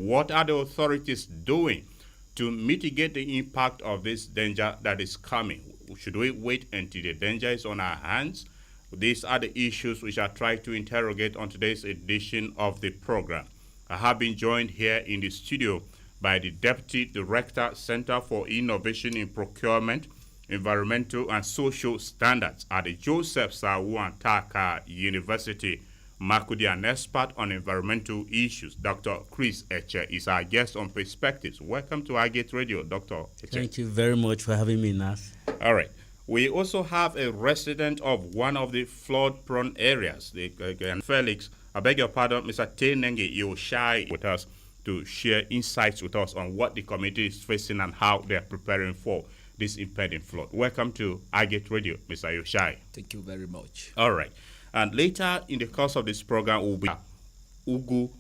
What are the authorities doing to mitigate the impact of this danger that is coming? Should we wait until the danger is on our hands? These are the issues we shall try to interrogate on today's edition of the program. I have been joined here in the studio by the Deputy Director, Center for Innovation in Procurement, Environmental and Social Standards at the Joseph Sawuantaka University, Makudi, an expert on environmental issues. Dr. Chris Eche is our guest on Perspectives. Welcome to Agate Radio, Dr. Eche. Thank you very much for having me, Nas. All right. We also have a resident of one of the flood-prone areas, Felix. I beg your pardon, Mr. Tenenge Yoshai, with us to share insights with us on what the community is facing and how they are preparing for this impending flood. Welcome to Agate Radio, Mr. Yoshai. Thank you very much. All right. And later in the course of this program will be Ugu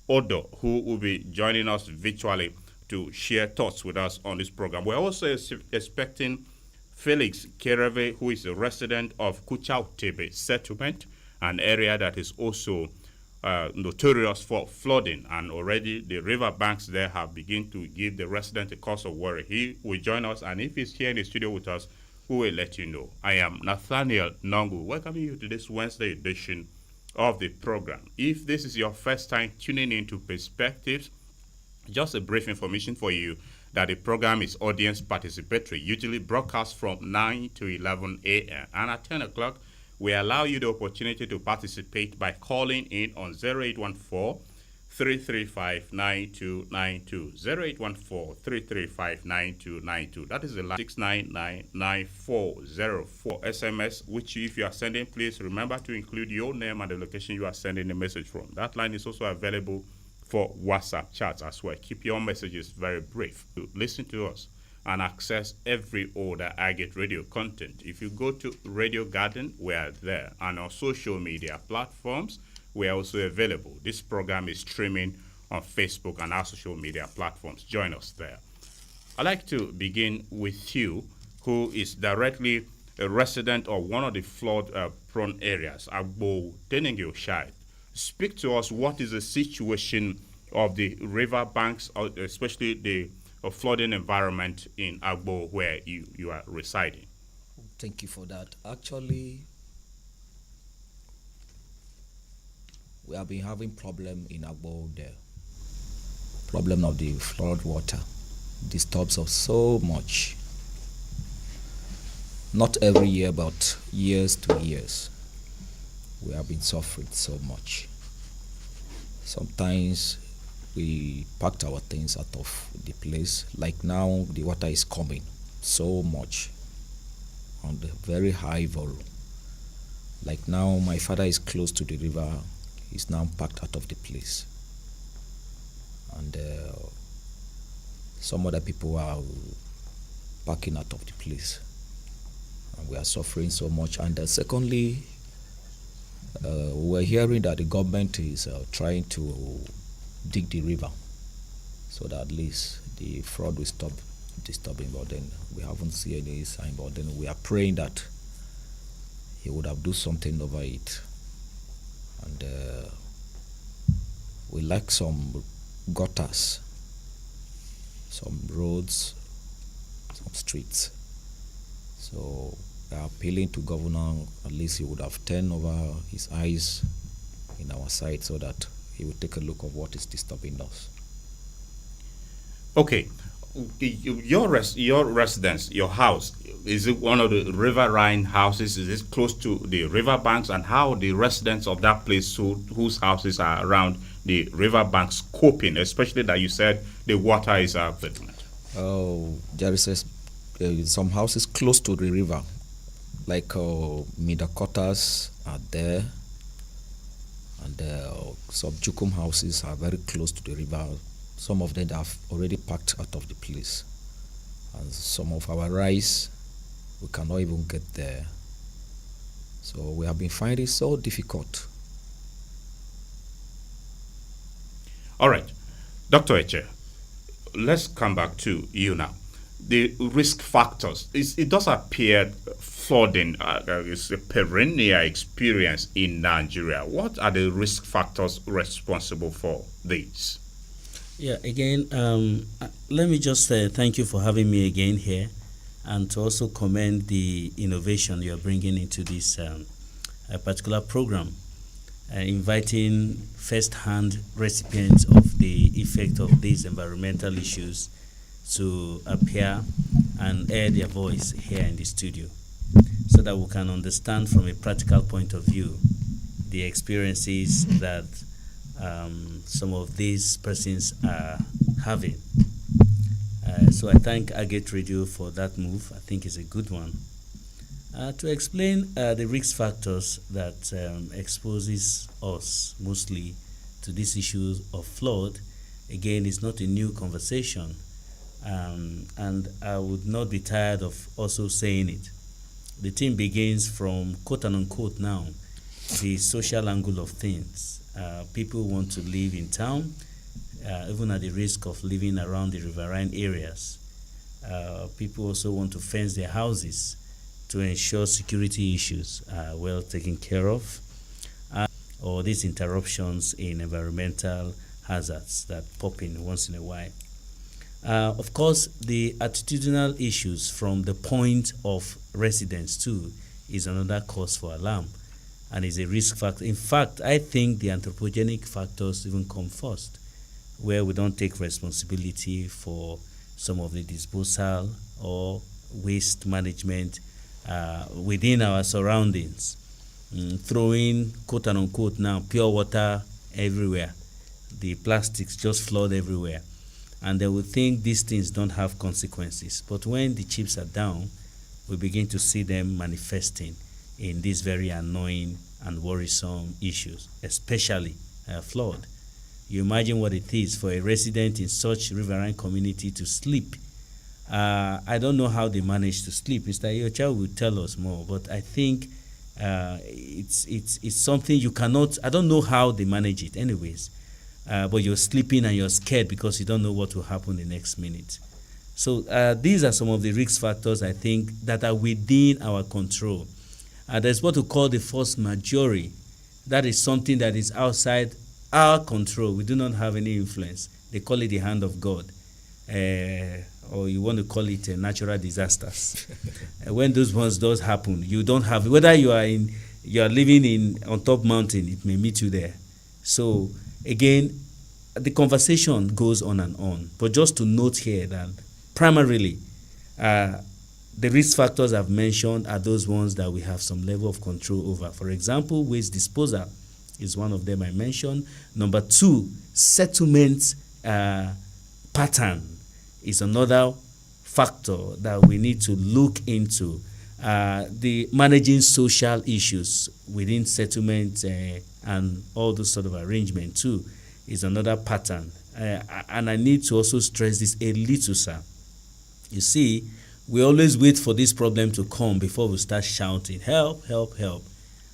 Odo, who will be joining us virtually to share thoughts with us on this program. We're also expecting Felix Kereve, who is a resident of Kuchautebe settlement, an area that is also notorious for flooding, and already the river banks there have begun to give the resident a cause of worry. He will join us, and if he's here in the studio with us, we will let you know. I am Nathaniel Nongu, welcoming you to this Wednesday edition of the program. If this is your first time tuning into Perspectives, just a brief information for you that the program is audience participatory, usually broadcast from 9 to 11 a.m. And at 10 o'clock, we allow you the opportunity to participate by calling in on 0814-335-9292. 0814-335-9292. That is the line 699-9404. SMS, which if you are sending, please remember to include your name and the location you are sending the message from. That line is also available for WhatsApp chats as well. Keep your messages very brief. To listen to us and access every other Agate Radio content. If you go to Radio Garden, we are there. And on social media platforms, we are also available. This program is streaming on Facebook and our social media platforms. Join us there. I'd like to begin with you, who is directly a resident of one of the flood-prone areas, Agbo Tenenge Oshai. Speak to us, what is the situation of the river banks, especially the flooding environment in Agbo where you are residing? Thank you for that. Actually, we have been having problem in Agbo there. Problem of the flood water disturbs us so much. Not every year, but years to years. We have been suffering so much. Sometimes we packed our things out of the place. Like now, the water is coming so much on the very high volume. Like now, my father is close to the river. He's now packed out of the place. And some other people are packing out of the place. And we are suffering so much. And secondly, we're hearing that the government is trying to dig the river so that at least the flood will stop disturbing, but then we haven't seen any sign. But then we are praying that he would have do something over it. And we like some gutters, some roads, some streets. So we are appealing to Governor, at least he would have turned over his eyes in our side so that he will take a look of what is disturbing us. Okay, your residence, your house, is it one of the riverine houses? Is it close to the river banks? And how the residents of that place whose houses are around the river banks coping, especially that you said the water is available? Oh, there is some houses close to the river, like Midakotas are there, and some Jukum houses are very close to the river. Some of them have already packed out of the place. And some of our rice, we cannot even get there. So we have been finding it so difficult. All right. Dr. Eche, let's come back to you now. The risk factors. It does appear flooding is a perennial experience in Nigeria. What are the risk factors responsible for this? Yeah, again, let me just thank you for having me again here, and to also commend the innovation you're bringing into this particular program, inviting first-hand recipients of the effect of these environmental issues to appear and air their voice here in the studio, so that we can understand from a practical point of view the experiences that some of these persons are having. So I thank Agate Radio for that move. I think it's a good one. To explain the risk factors that exposes us mostly to these issues of flood, again, it's not a new conversation, and I would not be tired of also saying it. The thing begins from quote and unquote now, the social angle of things. People want to live in town, even at the risk of living around the riverine areas. People also want to fence their houses to ensure security issues are well taken care of, or these interruptions in environmental hazards that pop in once in a while. Of course, the attitudinal issues from the point of residence too is another cause for alarm, and is a risk factor. In fact, I think the anthropogenic factors even come first, where we don't take responsibility for some of the disposal or waste management within our surroundings, throwing quote and unquote now pure water everywhere. The plastics just flood everywhere, and they will think these things don't have consequences. But when the chips are down, we begin to see them manifesting in these very annoying and worrisome issues, especially flood. You imagine what it is for a resident in such riverine community to sleep. I don't know how they manage to sleep. Mr. Yocha will tell us more, but I think it's something you cannot. I don't know how they manage it, anyways. But you're sleeping and you're scared because you don't know what will happen the next minute. So these are some of the risk factors I think that are within our control. There's what we call the force majeure. That is something that is outside our control. We do not have any influence. They call it the hand of God, or you want to call it natural disasters. When those ones does happen, you don't have, whether you are living in on top mountain, it may meet you there. So again, the conversation goes on and on. But just to note here that primarily, the risk factors I've mentioned are those ones that we have some level of control over. For example, waste disposal is one of them I mentioned. Number two, settlement pattern is another factor that we need to look into. The managing social issues within settlement and all those sort of arrangement too is another pattern. And I need to also stress this a little, sir. You see, we always wait for this problem to come before we start shouting, help, help, help.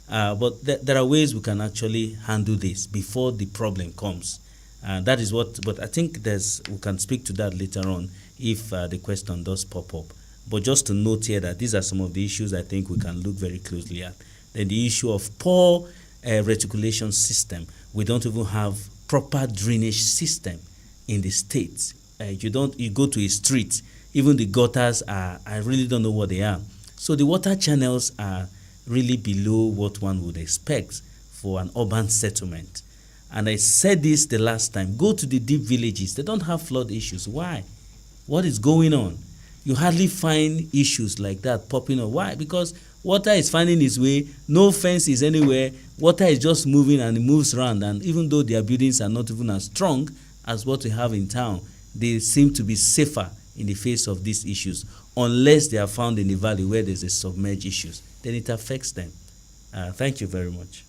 But there are ways we can actually handle this before the problem comes. That is what, but I think we can speak to that later on if the question does pop up. But just to note here that these are some of the issues I think we can look very closely at. Then the issue of poor reticulation system. We don't even have proper drainage system in the state. You go to a street, even the gutters I really don't know what they are. So the water channels are really below what one would expect for an urban settlement. And I said this the last time, go to the deep villages. They don't have flood issues. Why? What is going on? You hardly find issues like that popping up. Why? Because water is finding its way, no fence is anywhere, water is just moving and it moves around. And even though their buildings are not even as strong as what we have in town, they seem to be safer in the face of these issues, unless they are found in the valley where there's a submerged issues. Then it affects them. Thank you very much.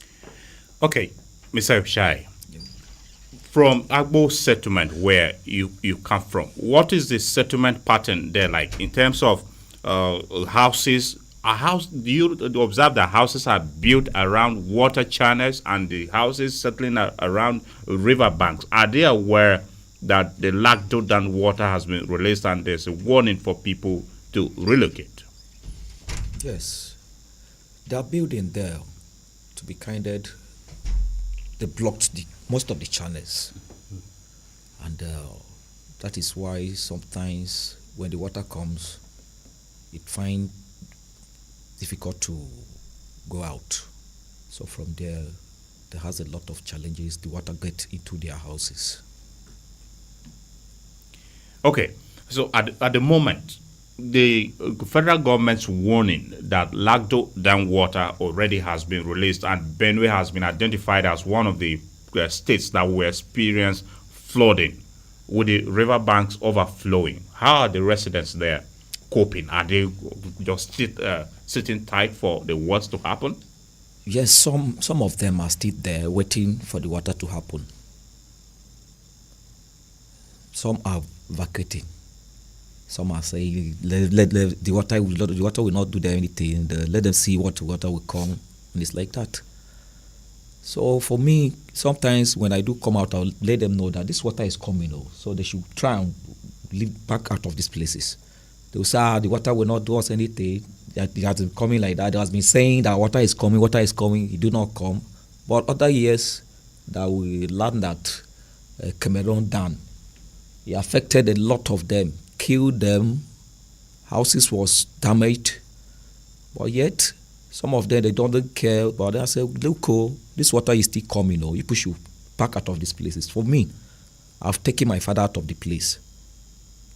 Okay, Mr. Shai, from Agbo settlement where you come from, what is the settlement pattern there like in terms of houses? Do you observe that houses are built around water channels and the houses settling around river banks? Are they aware that the lacto dam water has been released and there's a warning for people to relocate? Yes. They are building there, to be candid, they blocked most of the channels. And that is why sometimes when the water comes, it finds difficult to go out. So from there has a lot of challenges. The water gets into their houses. Okay, so at the moment, the federal government's warning that Lagdo Dam water already has been released, and Benue has been identified as one of the states that will experience flooding with the riverbanks overflowing. How are the residents there coping? Are they just sitting tight for the worst to happen? Yes, some of them are still there waiting for the water to happen. Some are vacating. Some are saying the water will not do them anything. Let them see what water will come, and it's like that. So for me, sometimes when I do come out, I'll let them know that this water is coming, so they should try and live back out of these places. They will say, the water will not do us anything. It has been coming like that. They has been saying that water is coming, it do not come. But other years that we learned that Cameroon dam, it affected a lot of them, killed them, houses was damaged. But yet, some of them, they don't care. But they say, look, this water is still coming. You push you back out of these places. For me, I've taken my father out of the place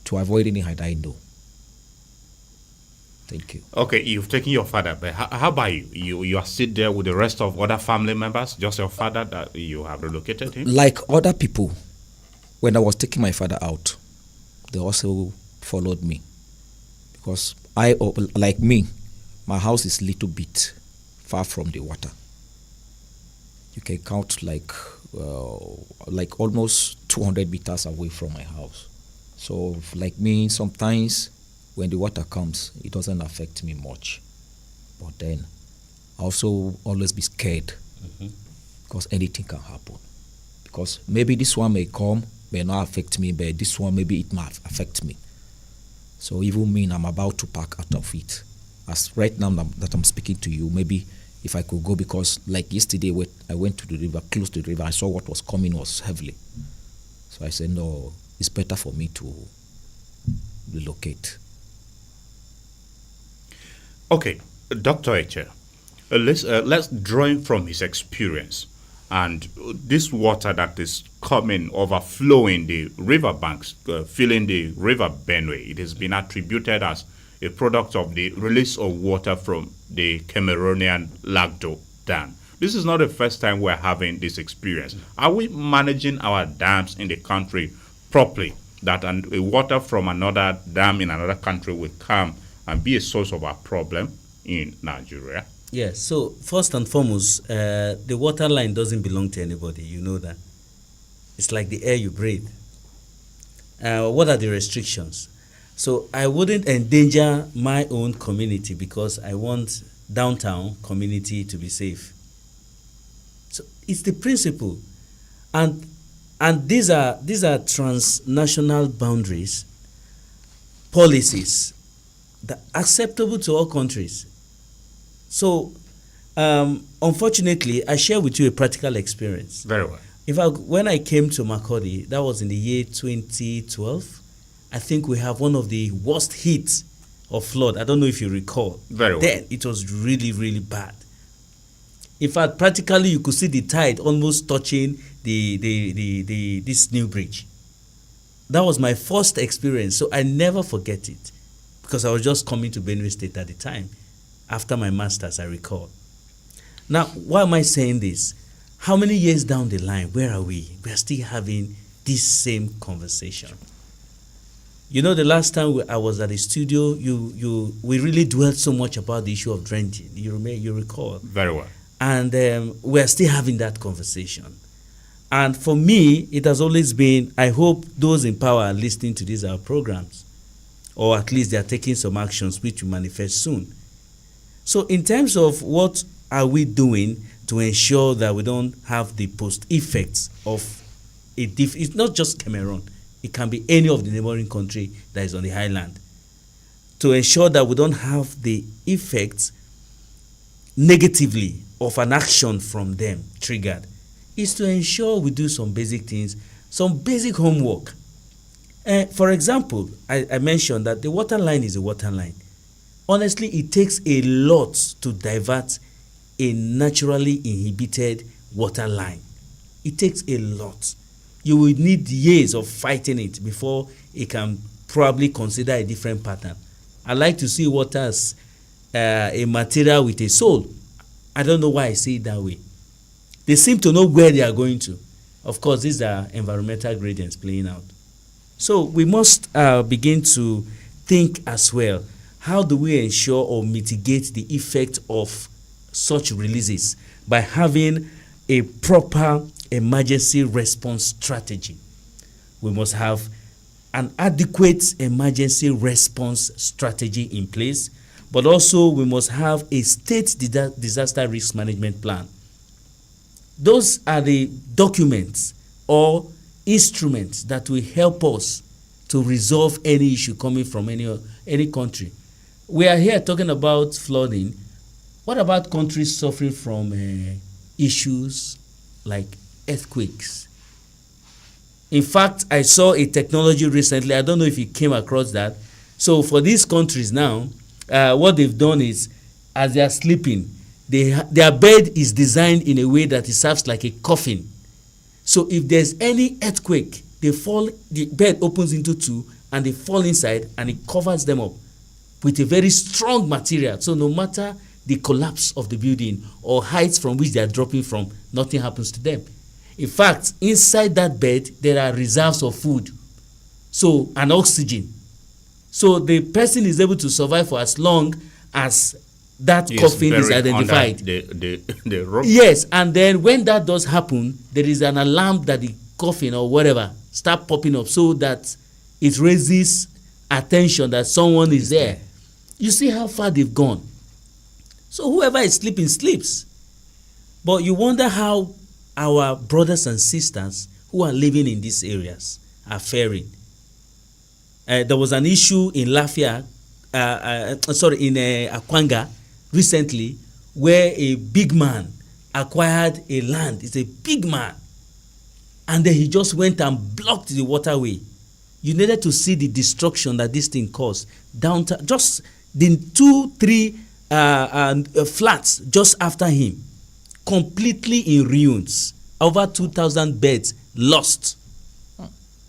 to avoid any hiding. Thank you. Okay, you've taken your father, but how about you? You are still there with the rest of other family members, just your father that you have relocated him? Like other people, when I was taking my father out, they also followed me. Because like me, my house is a little bit far from the water. You can count like almost 200 meters away from my house. So like me, sometimes when the water comes, it doesn't affect me much. But then I also always be scared because anything can happen. Because maybe this one may come, may not affect me, but this one maybe it might affect me. So even me, I'm about to pack out of it. As right now that I'm speaking to you, maybe if I could go, because like yesterday I went to the river, close to the river, I saw what was coming was heavily. So I said, no, it's better for me to relocate. Okay, Dr. Eche, let's draw in from his experience. And this water that is coming, overflowing the riverbanks, filling the river Benue, it has been attributed as a product of the release of water from the Cameroonian Lagdo Dam. This is not the first time we're having this experience. Are we managing our dams in the country properly, that water from another dam in another country will come and be a source of our problem in Nigeria? Yes, so first and foremost, the water line doesn't belong to anybody, you know that. It's like the air you breathe. What are the restrictions? So I wouldn't endanger my own community because I want downtown community to be safe. So it's the principle. And these are transnational boundaries, policies that are acceptable to all countries. So, unfortunately, I share with you a practical experience. Very well. In fact, when I came to Makurdi, that was in the year 2012, I think we have one of the worst hits of flood. I don't know if you recall. Very well. Then it was really, really bad. In fact, practically you could see the tide almost touching this new bridge. That was my first experience, so I never forget it because I was just coming to Benue State at the time. After my master's, I recall. Now, why am I saying this? How many years down the line, where are we? We are still having this same conversation. You know, the last time I was at the studio, we really dwelt so much about the issue of drenching. You recall? Very well. And we are still having that conversation. And for me, it has always been, I hope those in power are listening to these our programs, or at least they are taking some actions which will manifest soon. So in terms of what are we doing to ensure that we don't have the post-effects of it's not just Cameroon, it can be any of the neighboring country that is on the highland. To ensure that we don't have the effects negatively of an action from them triggered is to ensure we do some basic things some basic homework. For example, I mentioned that the water line is a water line. Honestly, it takes a lot to divert a naturally inhibited water line. It takes a lot. You will need years of fighting it before it can probably consider a different pattern. I like to see water as a material with a soul. I don't know why I see it that way. They seem to know where they are going to. Of course, these are environmental gradients playing out. So we must begin to think as well. How do we ensure or mitigate the effect of such releases by having a proper emergency response strategy? We must have an adequate emergency response strategy in place, but also we must have a state disaster risk management plan. Those are the documents or instruments that will help us to resolve any issue coming from any country. We are here talking about flooding. What about countries suffering from issues like earthquakes? In fact, I saw a technology recently. I don't know if you came across that. So for these countries now, what they've done is, as they are sleeping, their bed is designed in a way that it serves like a coffin. So if there's any earthquake, the bed opens into two and they fall inside and it covers them up with a very strong material. So no matter the collapse of the building or heights from which they are dropping from, nothing happens to them. In fact, inside that bed, there are reserves of food, so and oxygen. So the person is able to survive for as long as that coffin is identified. The rope. Yes, and then when that does happen, there is an alarm that the coffin or whatever start popping up so that it raises attention that someone is there. You see how far they've gone. So whoever is sleeping sleeps. But you wonder how our brothers and sisters who are living in these areas are faring. There was an issue in Lafia, in Akwanga recently, where a big man acquired a land. It's a big man. And then he just went and blocked the waterway. You needed to see the destruction that this thing caused. Downtown, just the 2-3 flats just after him, completely in ruins. Over 2,000 beds lost.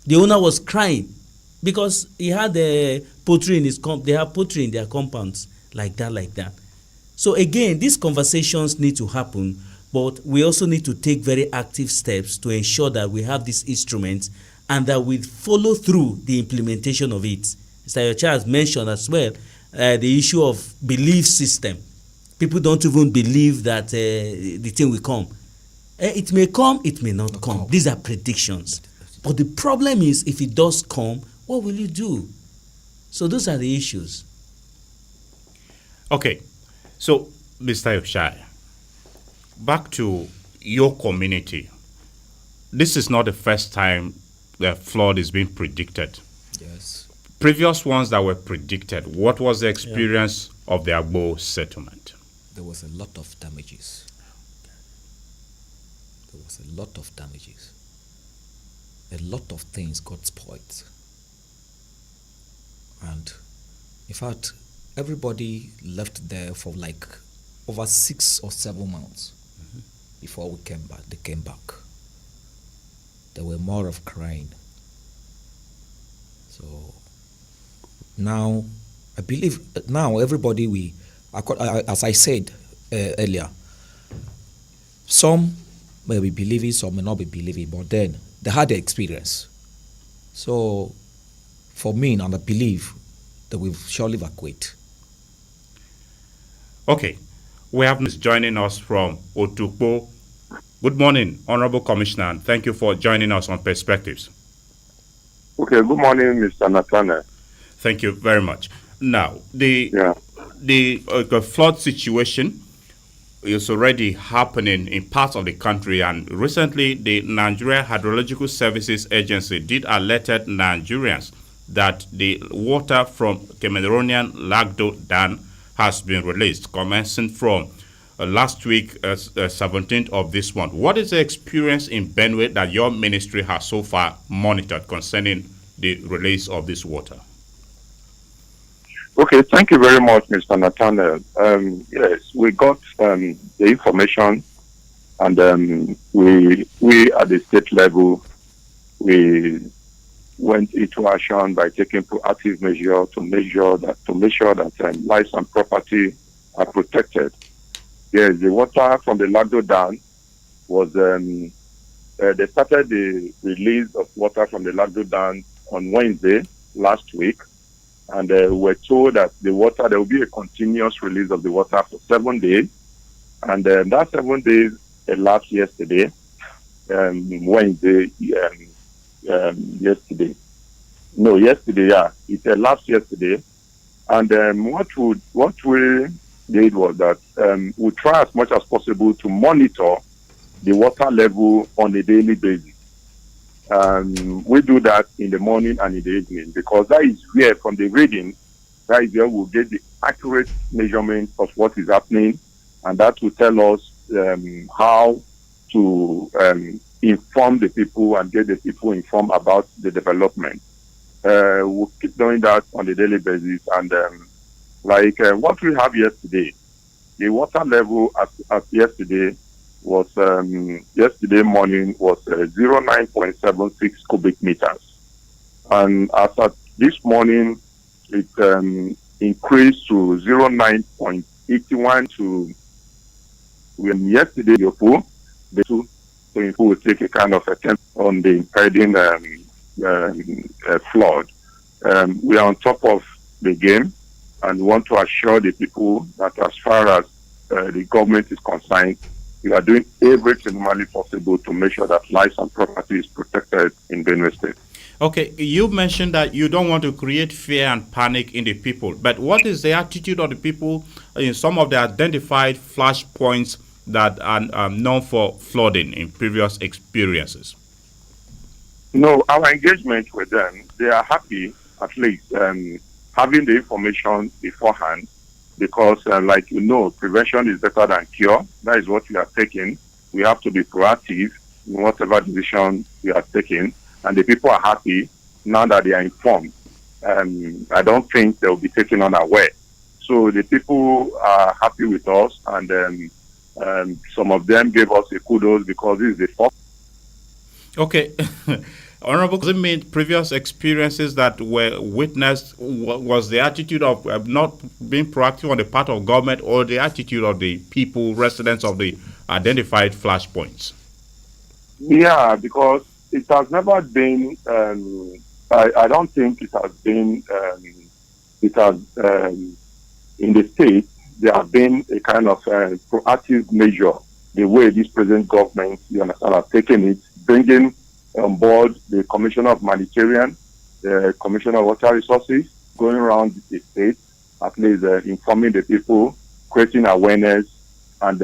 The owner was crying because he had poultry in his they have poultry in their compounds like that. So again, these conversations need to happen, but we also need to take very active steps to ensure that we have these instruments and that we follow through the implementation of it. Mr. Yocha has mentioned as well the issue of belief system. People don't even believe that the thing will come. It may come, it may not come. These are predictions. But the problem is, if it does come, what will you do? So those are the issues. Okay. So, Mr. Yoshai, back to your community. This is not the first time the flood is being predicted. Yes. Previous ones that were predicted, what was the experience of the Agbo settlement? There was a lot of damages. A lot of things got spoiled. And in fact, everybody left there for like over 6 or 7 months before we came back. They came back. There were more of crying. So now, I believe now everybody as I said earlier, some may be believing, some may not be believing, but then they had the experience. So for me, and I believe that we'll surely evacuate. Okay. We have Ms. joining us from Otukpo. Good morning, Honorable Commissioner, and thank you for joining us on Perspectives. Okay, good morning, Mr. Nathaniel. Thank you very much. Now, the flood situation is already happening in parts of the country, and recently the Nigeria Hydrological Services Agency did alerted Nigerians that the water from Cameroonian Lagdo Dam has been released, commencing from last week, 17th of this month. What is the experience in Benue that your ministry has so far monitored concerning the release of this water? Okay, thank you very much, Mr. Nathaniel. Yes, we got the information, and we at the state level, we went into action by taking proactive measures to make sure that lives and property are protected. Yes, the water from the Lagdo Dam was they started the release of water from the Lagdo Dam on Wednesday last week, and we were told that there will be a continuous release of the water for 7 days, and that 7 days elapsed yesterday, Wednesday, yesterday. No, yesterday, yeah, it elapsed yesterday, and what we did was that we try as much as possible to monitor the water level on a daily basis. We do that in the morning and in the evening, because that is where, from the reading, that is where we'll get the accurate measurement of what is happening, and that will tell us how to inform the people and get the people informed about the development. We'll keep doing that on a daily basis, and what we have yesterday, the water level at yesterday was yesterday morning was 09.76 cubic meters, and as at this morning it increased to 09.81 to when yesterday the two will take a kind of attempt on the impending flood. We are on top of the game, and want to assure the people that as far as the government is concerned, we are doing everything humanly possible to make sure that lives and property is protected in Benue State. Okay, you mentioned that you don't want to create fear and panic in the people, but what is the attitude of the people in some of the identified flash points that are known for flooding in previous experiences? No, our engagement with them, they are happy, at least having the information beforehand, because prevention is better than cure. That is what we are taking. We have to be proactive in whatever decision we are taking, and the people are happy now that they are informed. I don't think they will be taken unaware. So the people are happy with us, and some of them gave us a kudos because this is the first. Okay. Honorable, does it mean previous experiences that were witnessed was the attitude of not being proactive on the part of government, or the attitude of the people, residents of the identified flashpoints? Yeah, because it has never been, I don't think it has been, in the state, there have been a kind of proactive measure, the way this present government, you understand, have taken it, bringing on board the Commissioner of Humanitarian, the Commissioner of Water Resources, going around the state, at least informing the people, creating awareness, and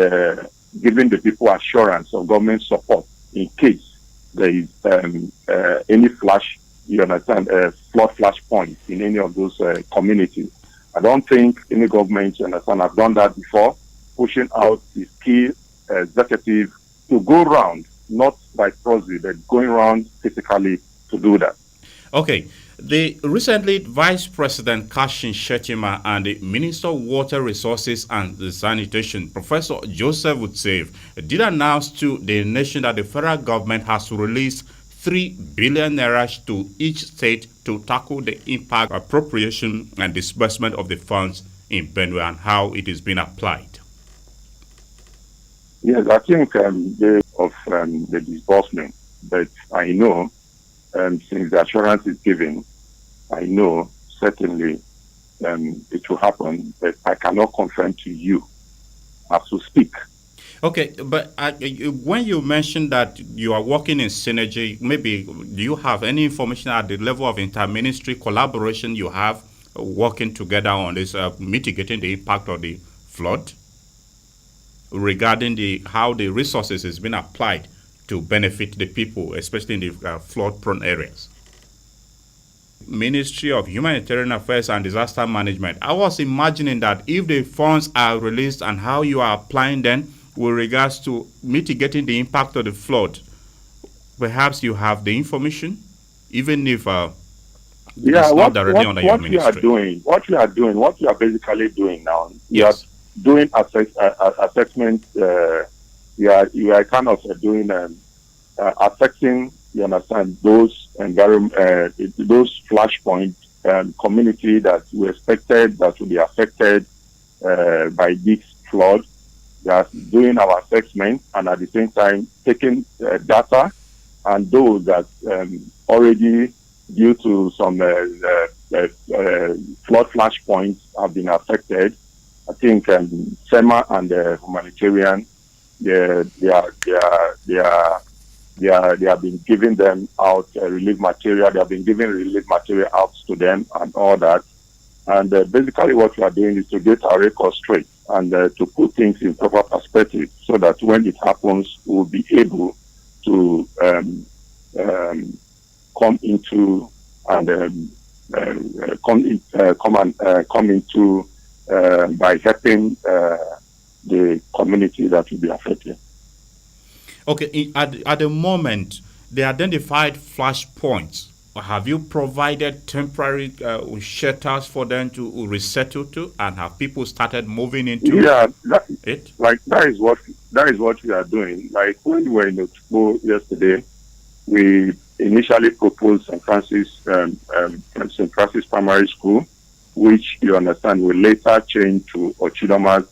giving the people assurance of government support in case there is any flash, you understand, flood flash point in any of those communities. I don't think any government, you understand, have done that before, pushing out the key executive to go around, not by proxy, but going around physically to do that. Okay. The recently Vice President Kashim Shettima and the Minister of Water Resources and Sanitation, Professor Joseph Utsev, did announce to the nation that the federal government has released 3 billion naira to each state to tackle the impact, appropriation, and disbursement of the funds in Benue and how it is being applied. Yes, I think the disbursement, but I know, since the assurance is given, I know certainly it will happen, but I cannot confirm to you as to speak. Okay, but when you mentioned that you are working in synergy, maybe do you have any information at the level of inter-ministry collaboration you have working together on this, mitigating the impact of the flood, regarding how the resources is being applied to benefit the people, especially in the flood-prone areas? Ministry of Humanitarian Affairs and Disaster Management. I was imagining that if the funds are released and how you are applying them with regards to mitigating the impact of the flood, perhaps you have the information, even if it's not directly under your ministry. What we are basically doing now, Yes. we are doing assessment. You are kind of doing affecting. You understand those those flashpoint community that we expected that will be affected by this flood. We are doing our assessment and at the same time taking data and those that already due to some flood flashpoints have been affected. I think SEMA and humanitarian, they have been giving them out relief material. They have been giving relief material out to them and all that. And basically what we are doing is to get our record straight and to put things in proper perspective so that when it happens, we'll be able to come into and come into by helping the community that will be affected. Okay, at the moment, the identified flashpoints, have you provided temporary shelters for them to resettle to, and have people started moving into it? Like that is what we are doing. Like when we were in Otukpo yesterday, we initially proposed St. Francis Primary School, which you understand will later change to Ochidoma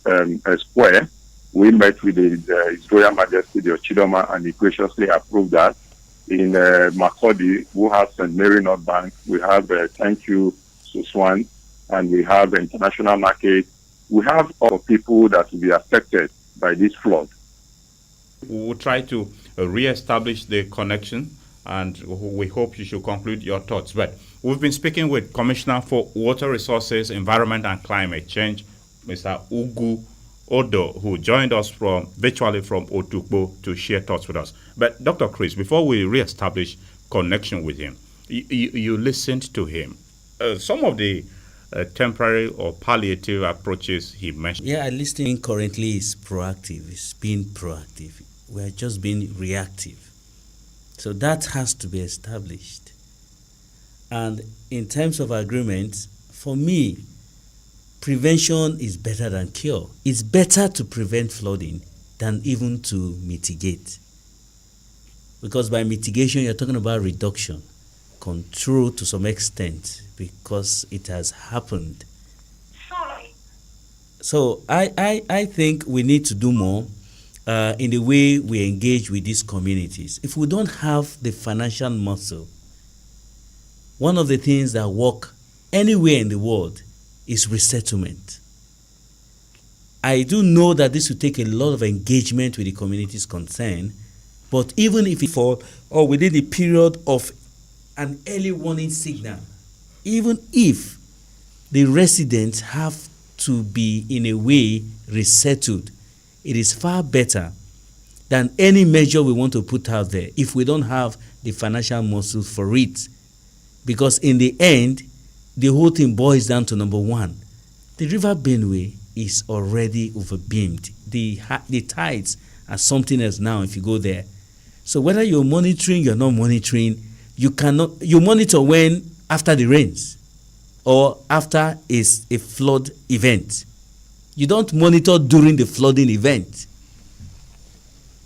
Square. We met with His Royal Majesty the Ochidoma and he graciously approved that. In Makurdi, who have St. Mary North Bank, we have Thank You Suswan, and we have International Market. We have all people that will be affected by this flood. We will try to re-establish the connection, and we hope you should conclude your thoughts. But we've been speaking with Commissioner for Water Resources, Environment and Climate Change, Mr. Ugu Odo, who joined us virtually from Otukpo to share thoughts with us. But Dr. Chris, before we re-establish connection with him, you listened to him. Some of the temporary or palliative approaches he mentioned. Yeah, listening currently is proactive. It's being proactive. We're just being reactive. So that has to be established. And in terms of agreement, for me, prevention is better than cure. It's better to prevent flooding than even to mitigate. Because by mitigation, you're talking about reduction, control to some extent, because it has happened. Sorry. So I think we need to do more in the way we engage with these communities. If we don't have the financial muscle, one of the things that work anywhere in the world is resettlement. I do know that this will take a lot of engagement with the communities concerned, but even if it fall or within the period of an early warning signal, even if the residents have to be in a way resettled, it is far better than any measure we want to put out there if we don't have the financial muscle for it. Because in the end, the whole thing boils down to number one. The River Benue is already overbeamed. The tides are something else now if you go there. So whether you're monitoring, you're not monitoring, you monitor when after the rains or after is a flood event. You don't monitor during the flooding event.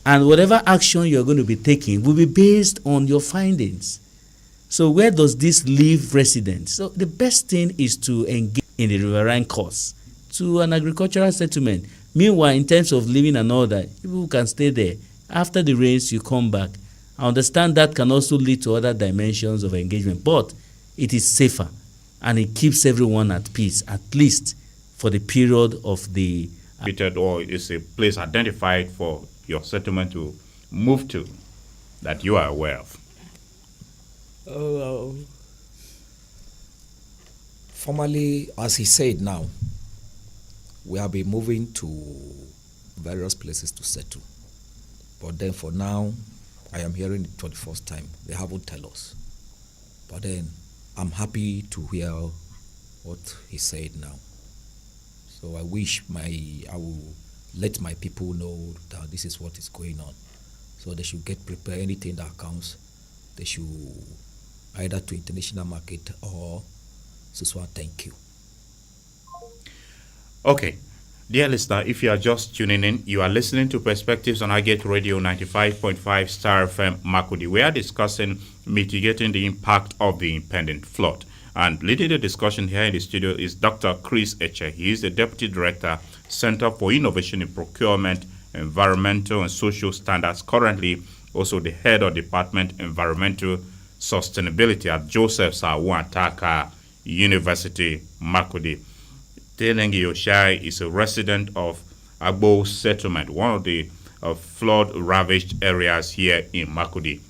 And whatever action you're going to be taking will be based on your findings. So where does this leave residents? So the best thing is to engage in the riverine course to an agricultural settlement. Meanwhile, in terms of living and all that, people can stay there. After the rains, you come back. I understand that can also lead to other dimensions of engagement, but it is safer and it keeps everyone at peace, at least for the period of the... Or is a place identified for your settlement to move to that you are aware of? Formally, as he said now, we have been moving to various places to settle. But then for now, I am hearing it for the first time. They haven't tell us. But then I'm happy to hear what he said now. So I will let my people know that this is what is going on. So they should get prepared. Anything that comes, they should either to international market or so. Thank you. Okay. Dear listener, if you are just tuning in, you are listening to Perspectives on Agate Radio 95.5 Star FM Makudi. We are discussing mitigating the impact of the impending flood. And leading the discussion here in the studio is Dr. Chris Eche. He is the Deputy Director, Center for Innovation in Procurement, Environmental and Social Standards, currently also the Head of Department Environmental Sustainability at Joseph Sawantaka University, Makudi. Telengi Oshai is a resident of Agbo Settlement, one of the flood-ravaged areas here in Makudi.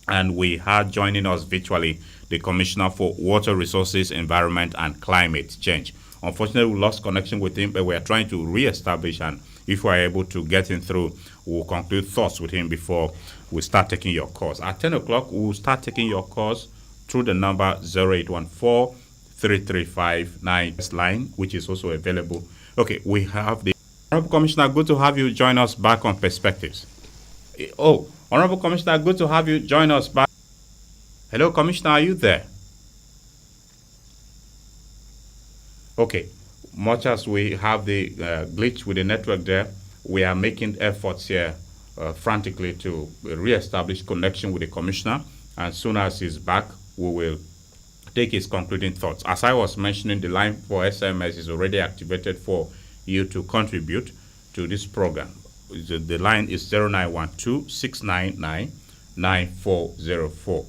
And we had joining us virtually the Commissioner for Water Resources, Environment and Climate Change. Unfortunately, we lost connection with him, but we are trying to re-establish, and if we are able to get him through, we'll conclude thoughts with him before we start taking your calls. At 10 o'clock, we'll start taking your calls through the number 0814 335 line, which is also available. Okay, we have the Honorable Commissioner. Good to have you join us back on Perspectives. Oh, Honorable Commissioner, good to have you join us back. Hello, Commissioner, are you there? Okay, much as we have the glitch with the network there, we are making efforts here frantically to re-establish connection with the Commissioner. And soon as he's back, we will take his concluding thoughts. As I was mentioning, the line for SMS is already activated for you to contribute to this program. The line is 0912-699-9404.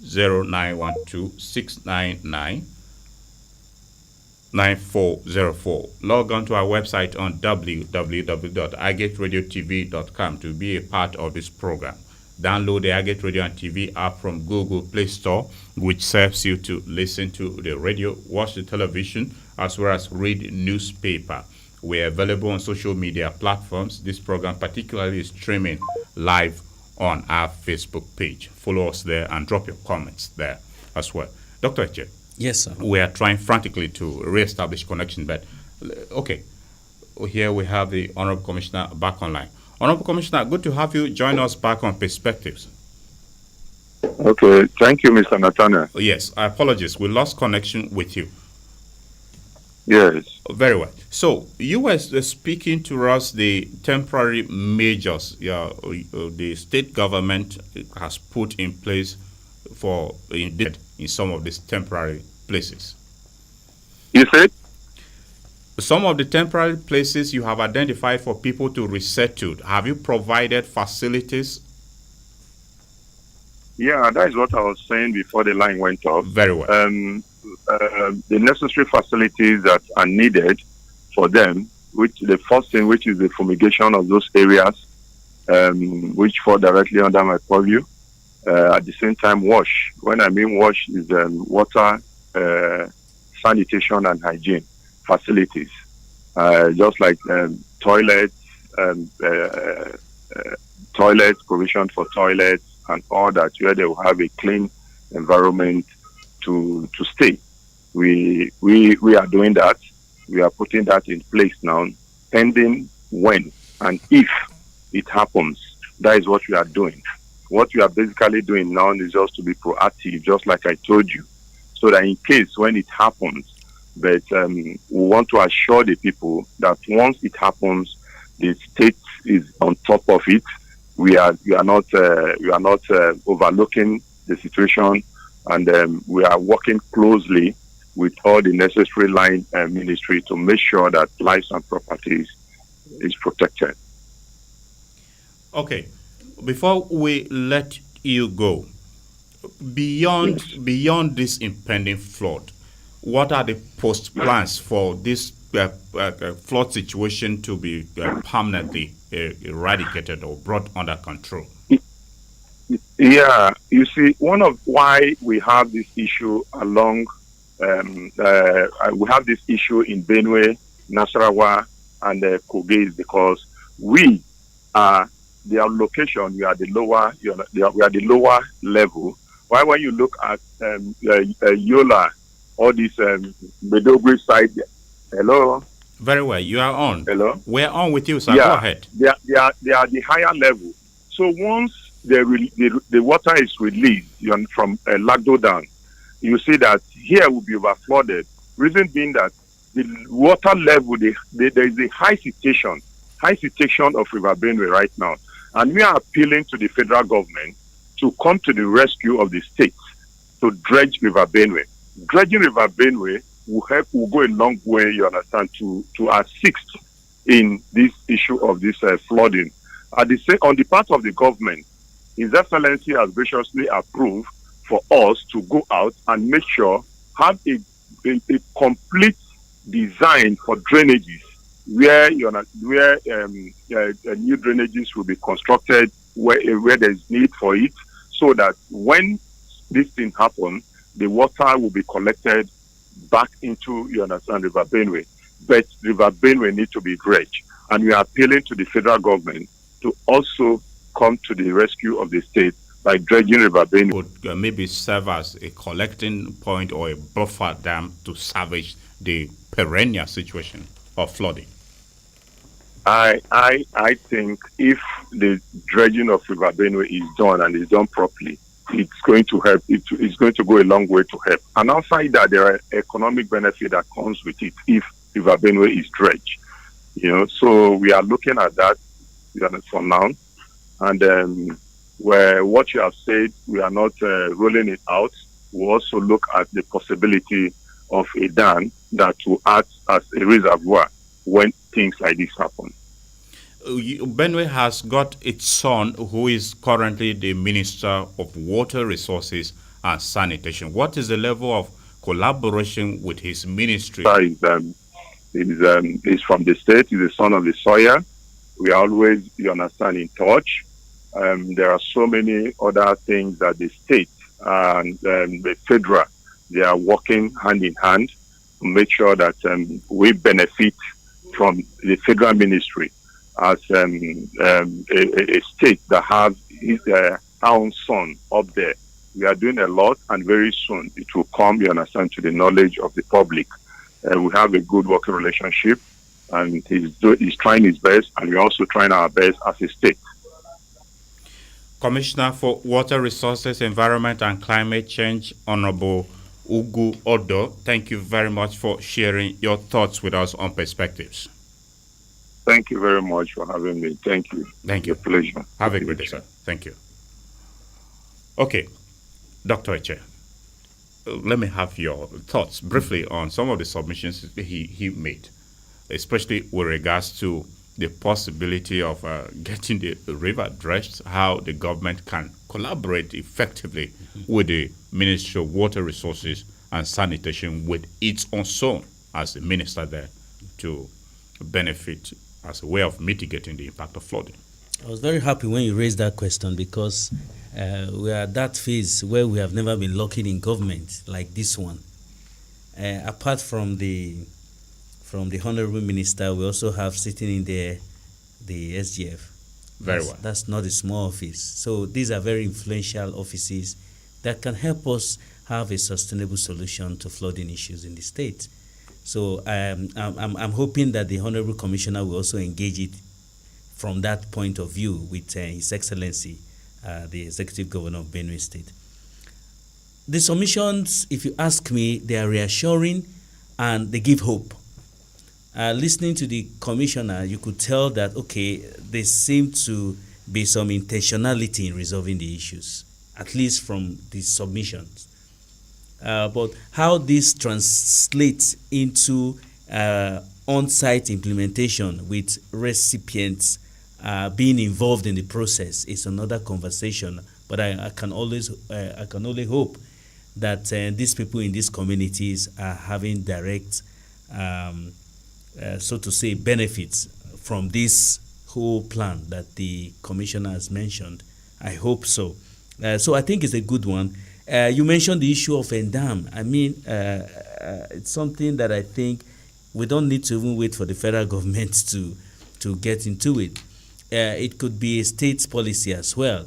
0912-699-9404. Log on to our website on www.agateradio.tv.com to be a part of this program. Download the Agate Radio and TV app from Google Play Store, which serves you to listen to the radio, watch the television, as well as read newspaper. We're available on social media platforms. This program particularly is streaming live on our Facebook page. Follow us there and drop your comments there as well. Dr. Eche. Yes, sir. We are trying frantically to re-establish connection, but okay. Here we have the Honorable Commissioner back online. Honorable Commissioner, good to have you join us back on Perspectives. Okay, thank you, Mr. Nathaniel. Yes, apologies. We lost connection with you. Yes. Very well. So you were speaking to us the temporary measures the state government has put in place for in some of these temporary places. You said? Some of the temporary places you have identified for people to resettle. Have you provided facilities? Yeah, that is what I was saying before the line went off. Very well. The necessary facilities that are needed for them, which the first thing, which is the fumigation of those areas, which fall directly under my purview. At the same time, wash. When I mean wash, is water, sanitation and hygiene facilities, just like toilets, provision for toilets and all that, where they will have a clean environment to stay. We are doing that. We are putting that in place now, pending when and if it happens. That is what we are doing. What we are basically doing now is just to be proactive, just like I told you, so that in case when it happens, but we want to assure the people that once it happens, the state is on top of it. We are not overlooking the situation, and we are working closely with all the necessary line ministry to make sure that lives and properties is protected. Okay, before we let you go, beyond this impending flood, what are the post plans for this flood situation to be permanently eradicated or brought under control? Yeah, you see, one of why we have this issue along, we have this issue in Benue, Nasarawa, and Kogi is because we are their location. We are the lower, we are the lower level Why when you look at Yola, all this Medogri side, hello, Very well. You are on. hello, We're on with you, sir. Go yeah, ahead. they are the higher level. So once the water is released from Lagdo down, you see that here will be overflooded. Reason being that the water level, there is a high situation of River Benue right now. And we are appealing to the federal government to come to the rescue of the state to dredge River Benue. Dredging River Benue will go a long way, you understand, to assist in this issue of this flooding. On the part of the government, His Excellency has graciously approved for us to go out and make sure, have a complete design for drainages where new drainages will be constructed where there's need for it, so that when this thing happens, the water will be collected back into, you understand, River Benue. But River Benue need to be dredged. And we are appealing to the federal government to also come to the rescue of the state by dredging River Benue. Would maybe serve as a collecting point or a buffer dam to salvage the perennial situation of flooding. I think if the dredging of River Benue is done and is done properly, it's going to help. It's going to go a long way to help. And outside that, there are economic benefit that comes with it if River Benue is dredged. So we are looking at that for now. And where what you have said, we are not rolling it out. We also look at the possibility of a dam that will act as a reservoir when things like this happen. Benue has got its son, who is currently the Minister of Water Resources and Sanitation. What is the level of collaboration with his ministry? He's from the state. He's the son of the soil. We are always, you understand, in touch. There are so many other things that the state and the federal, they are working hand in hand to make sure that we benefit from the federal ministry as a state that has his own son up there. We are doing a lot, and very soon it will come, you understand, to the knowledge of the public. We have a good working relationship, and he's trying his best, and we're also trying our best as a state. Commissioner for Water Resources, Environment and Climate Change, Honorable Ugu Odo, thank you very much for sharing your thoughts with us on Perspectives. Thank you very much for having me. Thank you. Thank you. It's a pleasure. Have a great day, sir. Thank you. Okay, Dr. Eche, let me have your thoughts briefly on some of the submissions he made, especially with regards to the possibility of getting the river dredged, how the government can collaborate effectively with the Ministry of Water Resources and Sanitation with its own son as the minister there to benefit as a way of mitigating the impact of flooding. I was very happy when you raised that question, because we are at that phase where we have never been lucky in government like this one. Apart from the Honorable Minister, we also have sitting in there the SGF. Very well. That's not a small office. So these are very influential offices that can help us have a sustainable solution to flooding issues in the state. So I'm hoping that the Honorable Commissioner will also engage it from that point of view with His Excellency, the Executive Governor of Benue State. The submissions, if you ask me, they are reassuring and they give hope. Listening to the Commissioner, you could tell that, okay, there seem to be some intentionality in resolving the issues, at least from the submissions. But how this translates into on-site implementation with recipients being involved in the process is another conversation. But I can only hope that these people in these communities are having direct, so to say, benefits from this whole plan that the Commissioner has mentioned. I hope so. So I think it's a good one. You mentioned the issue of Endam. I mean, it's something that I think we don't need to even wait for the federal government to get into it. It could be a state's policy as well.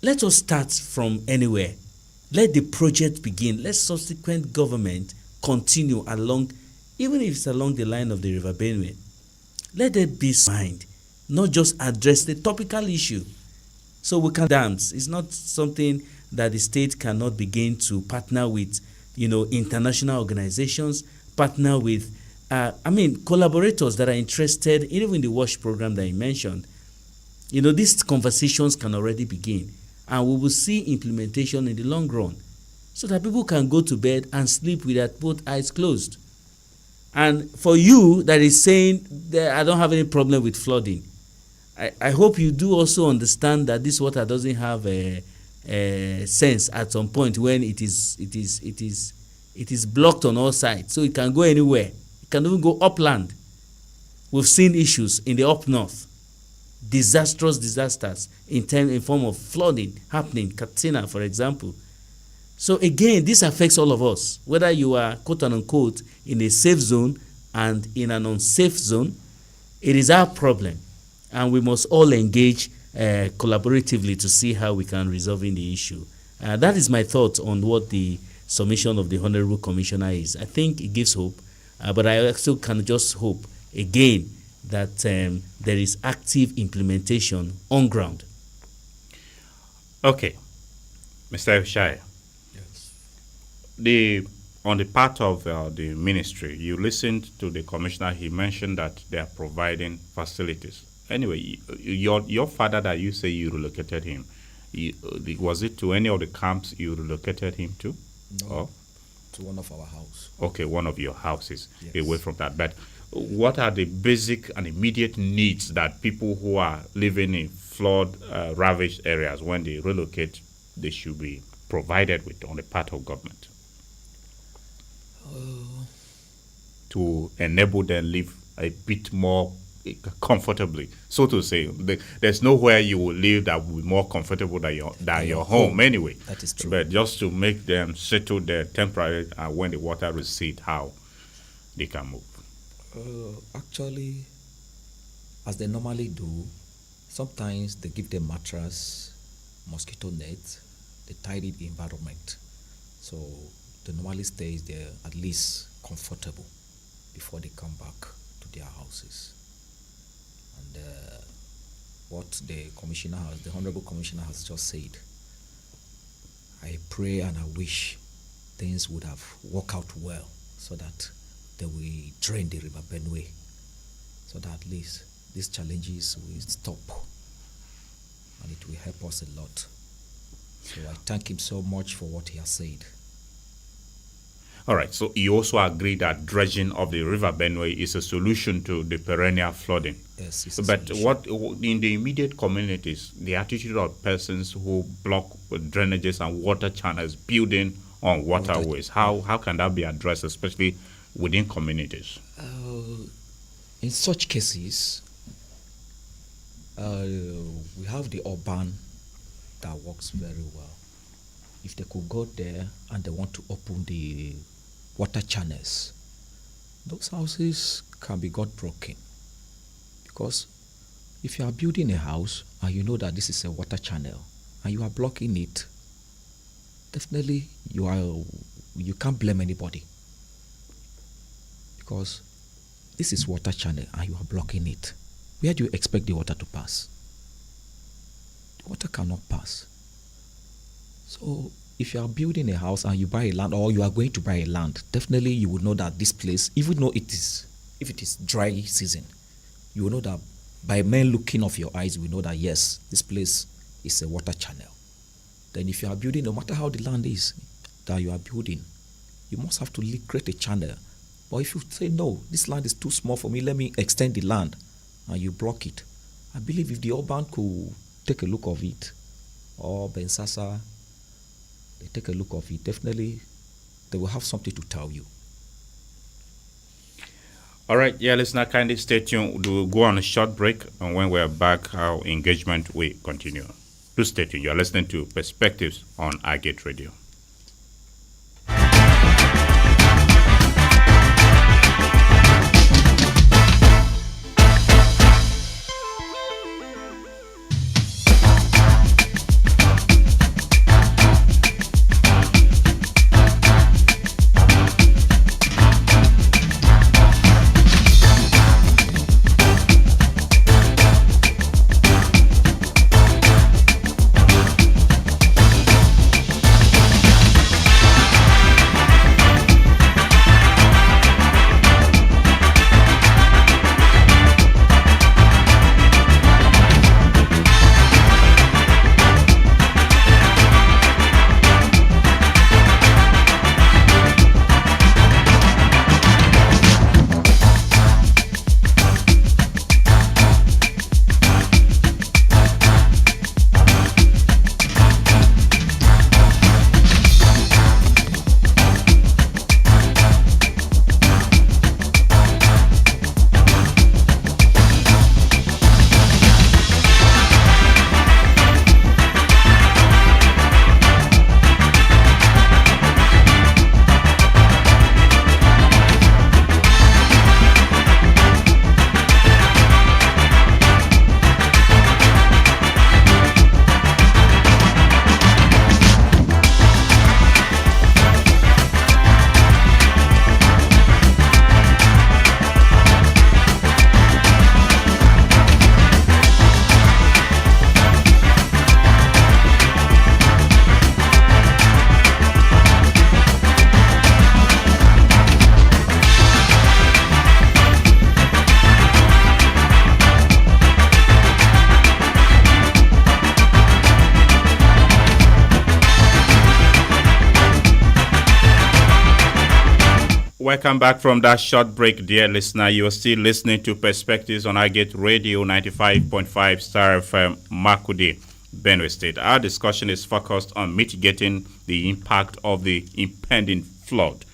Let us start from anywhere. Let the project begin. Let subsequent government continue along, even if it's along the line of the River Benue. Let it be mind, not just address the topical issue. So we can dams. It's not something that the state cannot begin to partner with, international organizations, partner with, collaborators that are interested, even in the WASH program that you mentioned. These conversations can already begin, and we will see implementation in the long run, so that people can go to bed and sleep with both eyes closed. And for you that is saying that I don't have any problem with flooding, I hope you do also understand that this water doesn't have a sense at some point when it is blocked on all sides, so it can go anywhere. It can even go upland. We've seen issues in the up north, disasters in form of flooding happening, Katsina, for example. So again, this affects all of us, whether you are quote unquote in a safe zone and in an unsafe zone. It is our problem, and we must all engage collaboratively to see how we can resolve the issue. That is my thought on what the submission of the Honorable Commissioner is. I think it gives hope, but I also can just hope again that there is active implementation on ground. Okay, Mr. Shire. On the part of the ministry, you listened to the commissioner. He mentioned that they are providing facilities. Anyway, your father that you say you relocated him, was it to any of the camps you relocated him to? No, to one of our houses. Okay, one of your houses, yes. Away from that. But what are the basic and immediate needs that people who are living in flood-ravaged areas, when they relocate, they should be provided with on the part of government to enable them live a bit more comfortably, so to say? There's nowhere you will live that will be more comfortable than your home anyway. That is true. But just to make them settle there temporarily, and when the water recedes, how they can move. Actually, as they normally do, sometimes they give them mattress, mosquito net, they tidy the environment. So they normally stay there at least comfortable before they come back to their houses. And what the Honorable Commissioner has just said, I pray and I wish things would have worked out well so that they will drain the River Benue, so that at least these challenges will stop and it will help us a lot. So I thank him so much for what he has said. All right, so you also agree that dredging of the River Benue is a solution to the perennial flooding. Yes, it's but what in the immediate communities, the attitude of persons who block drainages and water channels building on waterways, how can that be addressed, especially within communities? In such cases, we have the urban that works very well. If they could go there and they want to open the water channels, those houses can be got broken. Because if you are building a house and you know that this is a water channel and you are blocking it, definitely you can't blame anybody. Because this is water channel and you are blocking it. Where do you expect the water to pass? The water cannot pass. So if you are building a house and you buy a land, or you are going to buy a land, definitely you will know that this place, even though if it is dry season, you will know that by mere looking of your eyes, you will know that yes, this place is a water channel. Then if you are building, no matter how the land is that you are building, you must have to create a channel. But if you say, no, this land is too small for me, let me extend the land, and you block it, I believe if the urban could take a look of it, or Bensasa, they take a look of it, definitely they will have something to tell you. All right, listener, kindly stay tuned. We'll go on a short break, and when we're back, our engagement will continue. Do stay tuned. You're listening to Perspectives on iGate Radio. Welcome back from that short break, dear listener. You are still listening to Perspectives on Agate Radio 95.5 Star FM, Makudi, Benue State. Our discussion is focused on mitigating the impact of the impending flood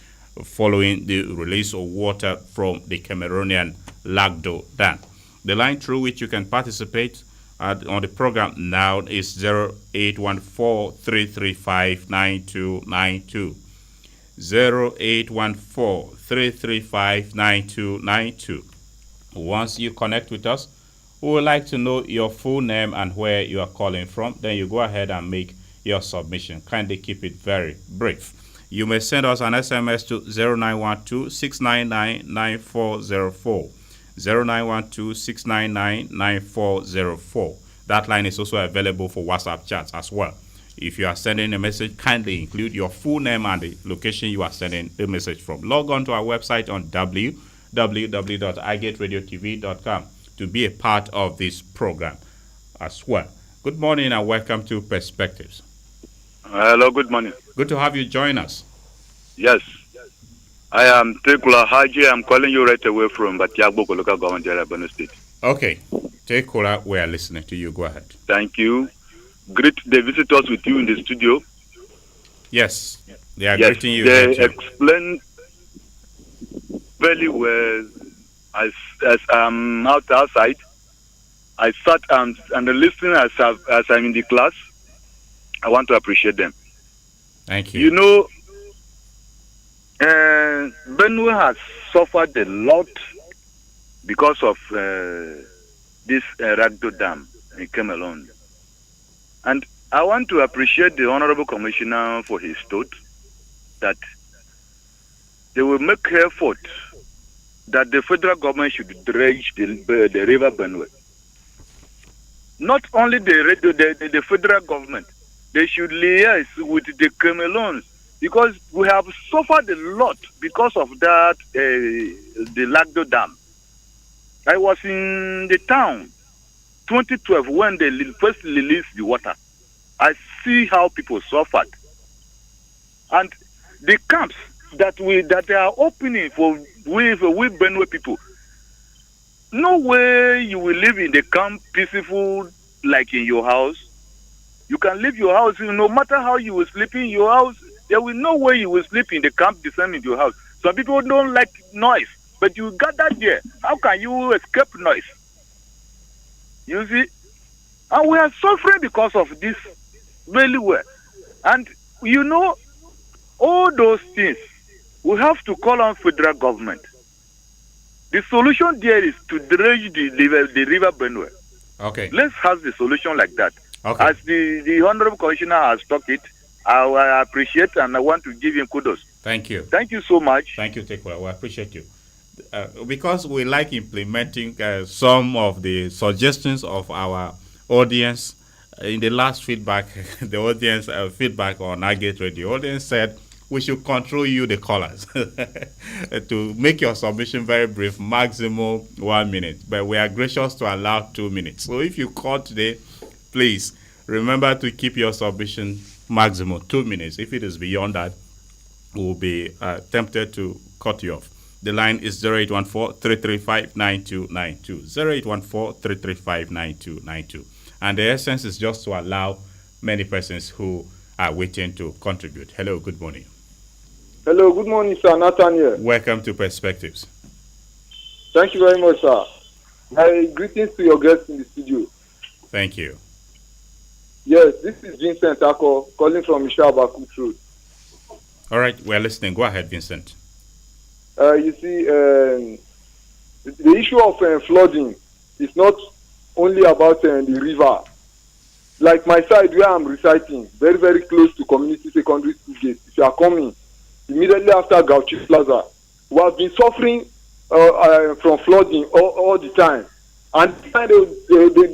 following the release of water from the Cameroonian Lagdo Dam. The line through which you can participate on the program now is 0814-335-9292. 0814-335-9292. Once you connect with us, we would like to know your full name and where you are calling from. Then you go ahead and make your submission. Kindly keep it very brief. You may send us an SMS to 0912-699-9404. 0912-699-9404. That line is also available for WhatsApp chats as well. If you are sending a message, kindly include your full name and the location you are sending the message from. Log on to our website on www.igetradiotv.com to be a part of this program as well. Good morning and welcome to Perspectives. Hello, good morning. Good to have you join us. Yes. I am Tekula Haji. I'm calling you right away from Batiagbo local government area, Benue State. Okay. Tekula, we are listening to you. Go ahead. Thank you. Greet the visitors with you in the studio. Yes. They are greeting you. They explain very well. As I'm outside, I sat and listening as I'm in the class. I want to appreciate them. Thank you. You know, Benue has suffered a lot because of this Ragdo Dam in Cameroon. And I want to appreciate the Honorable Commissioner for his thought that they will make effort that the federal government should dredge the river Benue. Not only the federal government, they should liaise with the Cameroons because we have suffered a lot because of that, the Lagdo Dam. I was in the town 2012 when they first released the water. I see how people suffered. And the camps that they are opening for we Benue people, no way you will live in the camp peaceful like in your house. You can leave your house, no matter how you will sleep in your house, there will no way you will sleep in the camp the same in your house. Some people don't like noise, but you gather there. How can you escape noise? You see? And we are suffering because of this really well. And you know, all those things, we have to call on federal government. The solution there is to dredge the river Benue. Okay. Let's have the solution like that. Okay. As the Honorable Commissioner has talked it, I appreciate and I want to give him kudos. Thank you. Thank you so much. Thank you, Tekula. We appreciate you. Because we like implementing some of the suggestions of our audience. In the last feedback, the audience feedback on Agate Radio, the audience said we should control you, the callers, to make your submission very brief, maximum 1 minute. But we are gracious to allow 2 minutes. So if you call today, please remember to keep your submission maximum 2 minutes. If it is beyond that, we'll be tempted to cut you off. The line is 0814-335-9292. 0814-335-9292. And the essence is just to allow many persons who are waiting to contribute. Hello, good morning. Hello, good morning, sir. Nathan here. Welcome to Perspectives. Thank you very much, sir. My greetings to your guests in the studio. Thank you. Yes, this is Vincent Ako calling from Ishabaku Road. All right, we're listening. Go ahead, Vincent. You see, the issue of flooding is not only about the river. Like my side where I'm reciting, very, very close to community secondary school gate. If you are coming immediately after Gauchi Plaza, we have been suffering from flooding all the time. And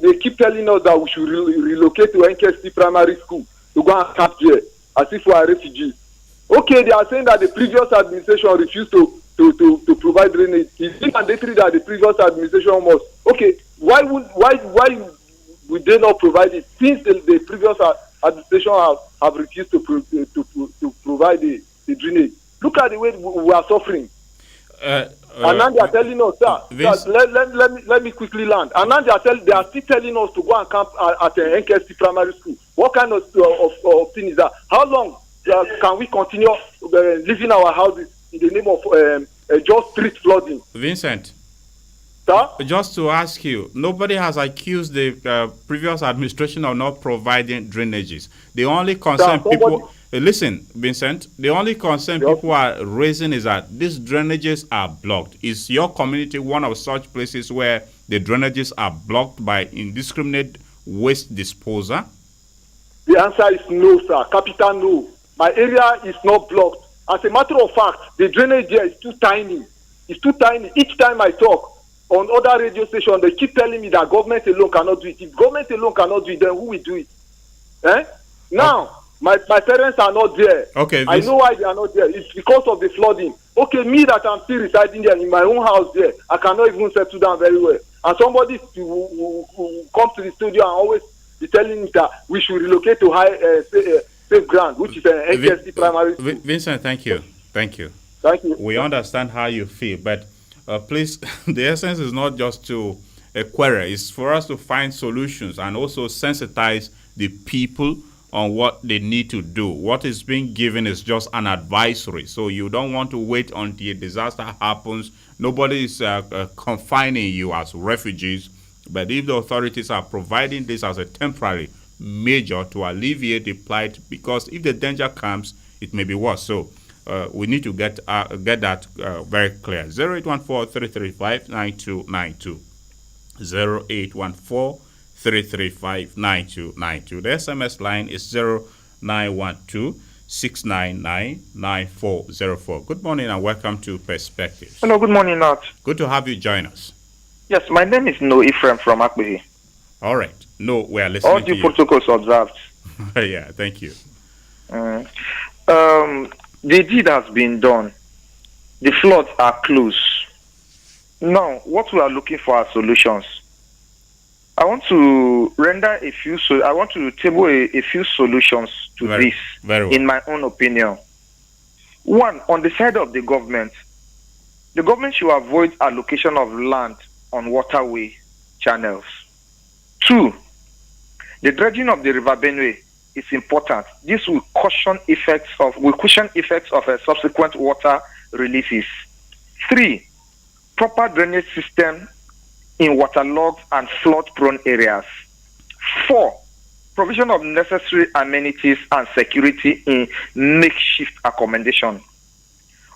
they keep telling us that we should relocate to NKC primary school to go and camp there as if we are refugees. Okay, they are saying that the previous administration refused to provide drainage. It's mandatory that the previous administration must. Okay, why would they not provide it since the previous administration have refused to provide the drainage? Look at the way we are suffering. Uh, And now they are telling us, Vince, let me quickly land. And now they are still telling us to go and camp at NKST primary school. What kind of thing is that? How long can we continue living our houses in the name of just street flooding? Vincent, Sir? just to ask you, nobody has accused the previous administration of not providing drainages. The only concern people, listen, Vincent, the only concern people are raising is that these drainages are blocked. Is your community one of such places where the drainages are blocked by indiscriminate waste disposal? The answer is no, sir. Capital no. My area is not blocked. As a matter of fact, the drainage here is too tiny. It's too tiny. Each time I talk on other radio stations, they keep telling me that government alone cannot do it. If government alone cannot do it, then who will do it? Now, my parents are not there. Okay, I know why they are not there. It's because of the flooding. Okay, me that I'm still residing there in my own house there, I cannot even settle down very well. And somebody who comes to the studio and always be telling me that we should relocate to safe ground, which is an NKST primary school. Vincent, thank you. Thank you. We understand how you feel, but please, the essence is not just to query, it's for us to find solutions and also sensitize the people on what they need to do. What is being given is just an advisory, so you don't want to wait until a disaster happens. Nobody is confining you as refugees, but if the authorities are providing this as a temporary measure to alleviate the plight, because if the danger comes, it may be worse. So we need to get that very clear. 0814-335-9292. 0814-335-9292. The SMS line is 0912-699-9404. Good morning and welcome to Perspectives. Hello, good morning, Nat. Good to have you join us. Yes, my name is No Ephraim from Akbehi. All right. No, we are listening All to due you. protocols observed. Yeah, thank you. The deed has been done. The floods are close. Now, what we are looking for are solutions. I want to table a few solutions to this, very well. in my own opinion. One, on the side of the government should avoid allocation of land on waterway channels. Two, the dredging of the River Benue is important. This will cushion effects of subsequent water releases. Three, proper drainage system in waterlogged and flood-prone areas. Four, provision of necessary amenities and security in makeshift accommodation.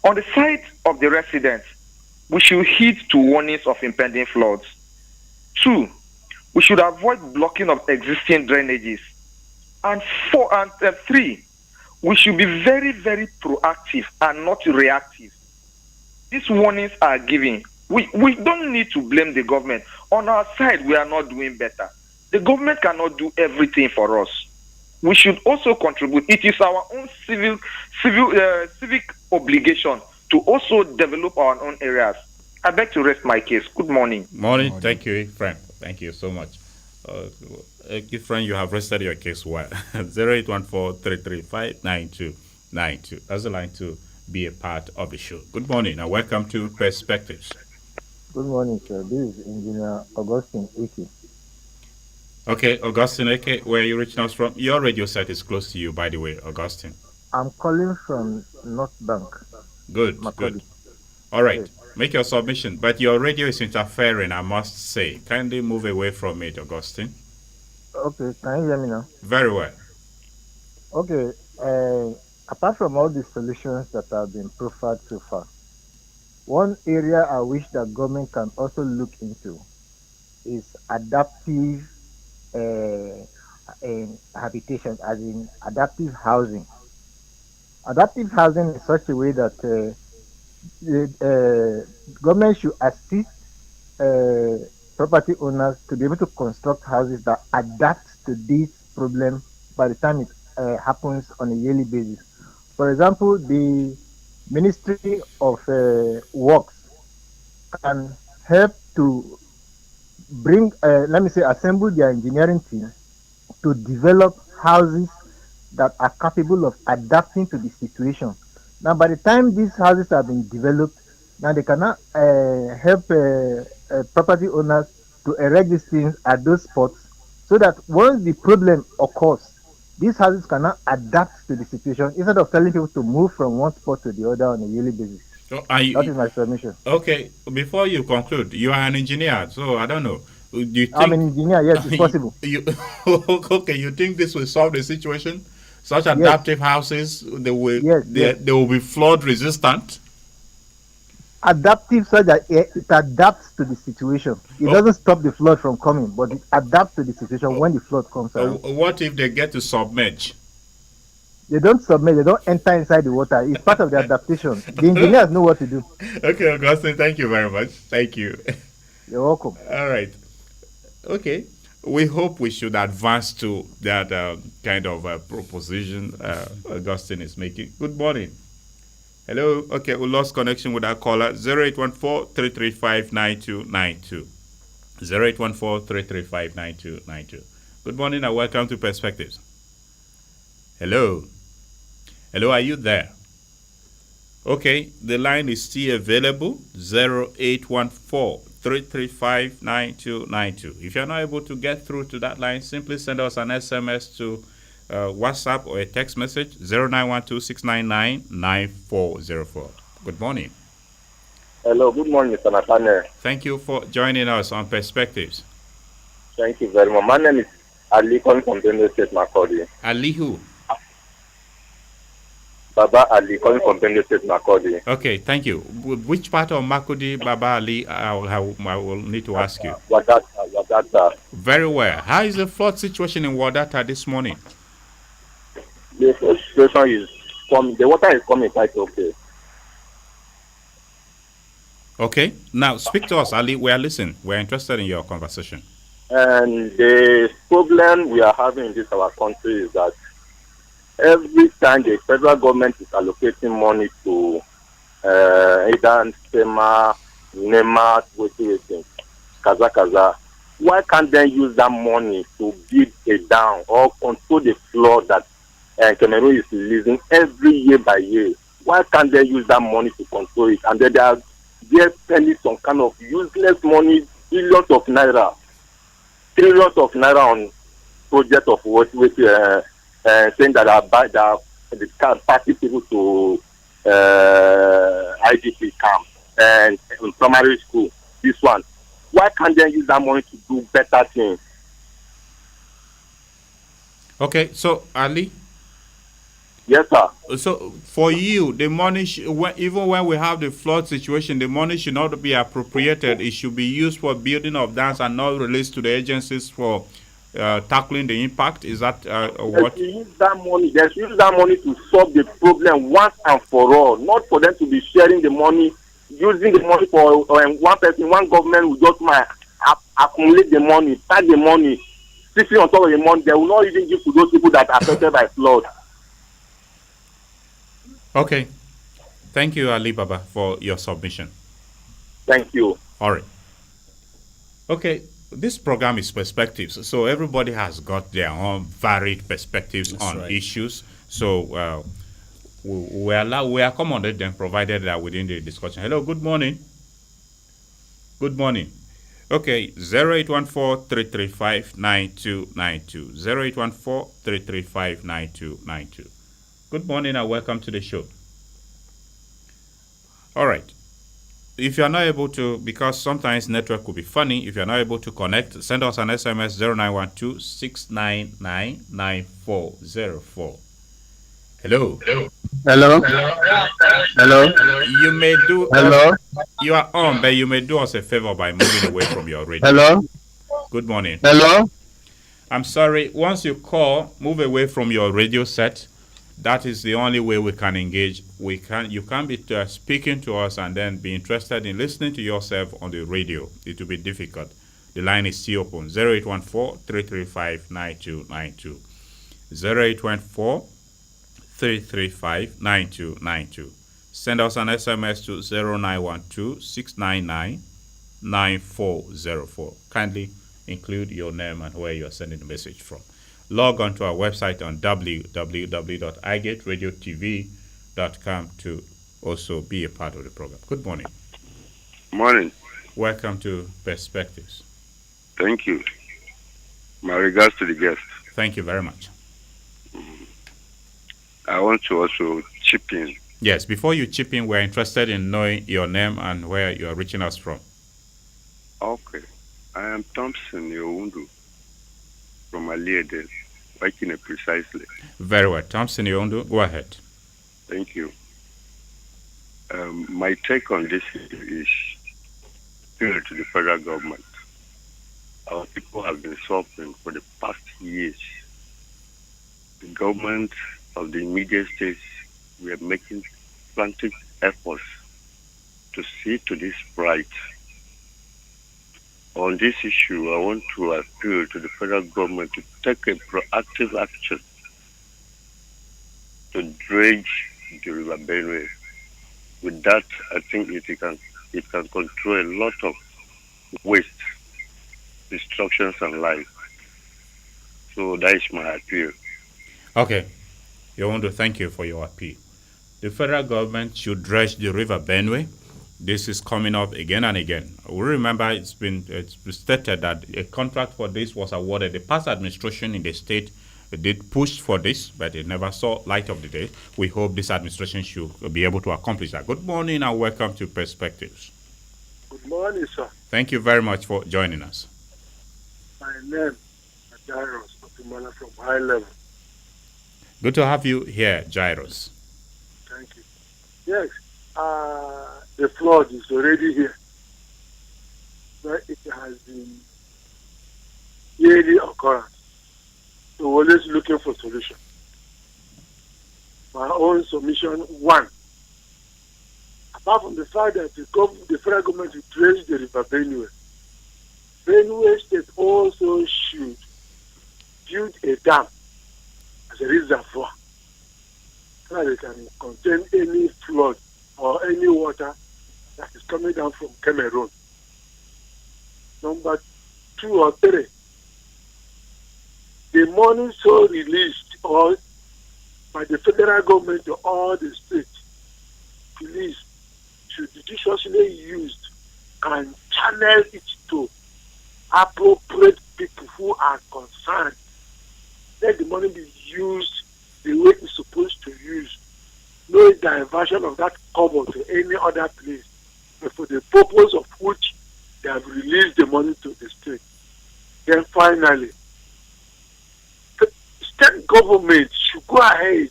On the side of the residents, we should heed to warnings of impending floods. Two, we should avoid blocking of existing drainages. And three, we should be very, very proactive and not reactive. These warnings are given. We don't need to blame the government. On our side, we are not doing better. The government cannot do everything for us. We should also contribute. It is our own civic obligation to also develop our own areas. I beg to rest my case. Good morning. Morning. Thank you, Frank. Thank you so much. Frank, you have rested your case well. 0814-335-9292. That's the line to be a part of the show. Good morning and welcome to Perspectives. Good morning, sir. This is Engineer Augustine Eke. Okay, Augustine Eke, where are you reaching us from? Your radio set is close to you, by the way, Augustine. I'm calling from North Bank. Good, good. All right, make your submission. But your radio is interfering, I must say. Kindly move away from it, Augustine. Okay, can you hear me now? Very well. Okay, apart from all the solutions that have been proffered so far, one area I wish that government can also look into is adaptive habitation, as in adaptive housing. Adaptive housing in such a way that the government should assist property owners to be able to construct houses that adapt to this problem by the time it happens on a yearly basis. For example, the Ministry of Works can help to bring, assemble their engineering team to develop houses that are capable of adapting to the situation. Now, by the time these houses have been developed, Now they cannot help property owners to erect these things at those spots so that once the problem occurs, these houses cannot adapt to the situation instead of telling people to move from one spot to the other on a yearly basis. So That is my submission. okay, before you conclude, you are an engineer, so I don't know. Do you I'm an think engineer. Yes, it's possible. you okay? You think this will solve the situation? Such Yes, adaptive houses, yes, yes. they will be flood resistant. Adaptive so that it adapts to the situation. It Oh, doesn't stop the flood from coming, but it adapts to the situation oh, when the flood comes around. what if they get to submerge? They don't submit, they don't enter inside the water. It's part of the adaptation. The engineers know what to do. Okay, Augustine, thank you very much. Thank you. You're welcome. All right. Okay. We hope we should advance to that kind of proposition Augustine is making. Good morning. Hello. Okay, we lost connection with our caller. 0814-335-9292. 0814-335-9292. Good morning and welcome to Perspectives. Hello. Hello, are you there? Okay, the line is still available. 0814-335-9292. If you're not able to get through to that line, simply send us an SMS to WhatsApp or a text message 0912-699-9404. Good morning. Hello, good morning, Mr. Nathaniel. Thank you for joining us on Perspectives. Thank you very much. My name is Ali calling from Benue State, Makurdi. Alihu. Baba Ali calling from Benue State, Makurdi. Okay, thank you. Which part of Makudi, Baba Ali, I will need to ask you. Wadata. Very well. How is the flood situation in Wadata this morning? The situation is coming, the water is coming quite okay. Okay. Now, speak to us, Ali. We are listening. We are interested in your conversation. And the problem we are having in this our country is that every time the federal government is allocating money to either SEMA, NEMA, waiting, Kaza, why can't they use that money to build a dam or control the flood that Cameroon is releasing every year by year? Why can't they use that money to control it? And then they are spending some kind of useless money, billions of naira, trillions of naira on project of what saying that the party people to IDP camp and primary school. This one, why can't they use that money to do better things? Okay, so Ali. Yes, sir. So for you, the money, even when we have the flood situation, the money should not be appropriated. It should be used for building of dams and not released to the agencies for tackling the impact. Is that what? They use that money to solve the problem once and for all, not for them to be sharing the money, using the money for one person, one government will just accumulate the money, pack the money, sitting on top of the money. They will not even give to those people that are affected by flood. Okay. Thank you, Ali Baba, for your submission. Thank you. All right. Okay. This program is perspectives, so everybody has got their own varied perspectives on issues. So we accommodate them, provided that within the discussion. Hello, good morning. Good morning. Okay, 0814-335-9292. 0814-335-9292. Good morning and welcome to the show. All right. If you're not able to, because sometimes network could be funny, if you're not able to connect, send us an SMS 0912-699-9404. Hello. Hello. Hello. You may do. Hello. You are on, but you may do us a favor by moving away from your radio. Hello. Good morning. Hello. I'm sorry. Once you call, move away from your radio set. That is the only way we can engage. You can't be speaking to us and then be interested in listening to yourself on the radio. It will be difficult. The line is still open. 0814-335-9292. 0814-335-9292. Send us an SMS to 0912-699-9404. Kindly include your name and where you are sending the message from. Log on to our website on www.igetradiotv.com to also be a part of the program. Good morning. Morning. Welcome to Perspectives. Thank you. My regards to the guest. Thank you very much. I want to also chip in. Yes, before you chip in, we're interested in knowing your name and where you are reaching us from. Okay. I am Thompson Yowundu from Aliede, working precisely. Very well. Thompson Yondu, go ahead. Thank you. My take on this is appeal to the federal government. Our people have been suffering for the past years. The government of the immediate states were making frantic efforts to see to this right. On this issue, I want to appeal to the federal government to take a proactive action to dredge the River Benue. With that, I think it can control a lot of waste, destructions, and life. So that is my appeal. Okay. Yowondo, thank you for your appeal. The federal government should dredge the River Benue. This is coming up again and again. We remember it's been stated that a contract for this was awarded. The past administration in the state did push for this, but it never saw light of the day. We hope this administration should be able to accomplish that. Good morning and welcome to Perspectives. Good morning, sir. Thank you very much for joining us. My name is Jairus Otumala from High Level. Good to have you here, Jairus. Thank you. Yes, the flood is already here. But it has been yearly occurrence. So we're always looking for solution. My own submission, one. Apart from the fact that the federal government will dredge the River Benue, Benue State also should build a dam as a reservoir so that it can contain any flood or any water that is coming down from Cameroon. Number 2 or 3, the money so released or by the federal government to all the states, police should be judiciously used and channel it to appropriate people who are concerned. Let the money be used the way it's supposed to use. No diversion of that cover to any other place, but for the purpose of which they have released the money to the state. Then finally, the state government should go ahead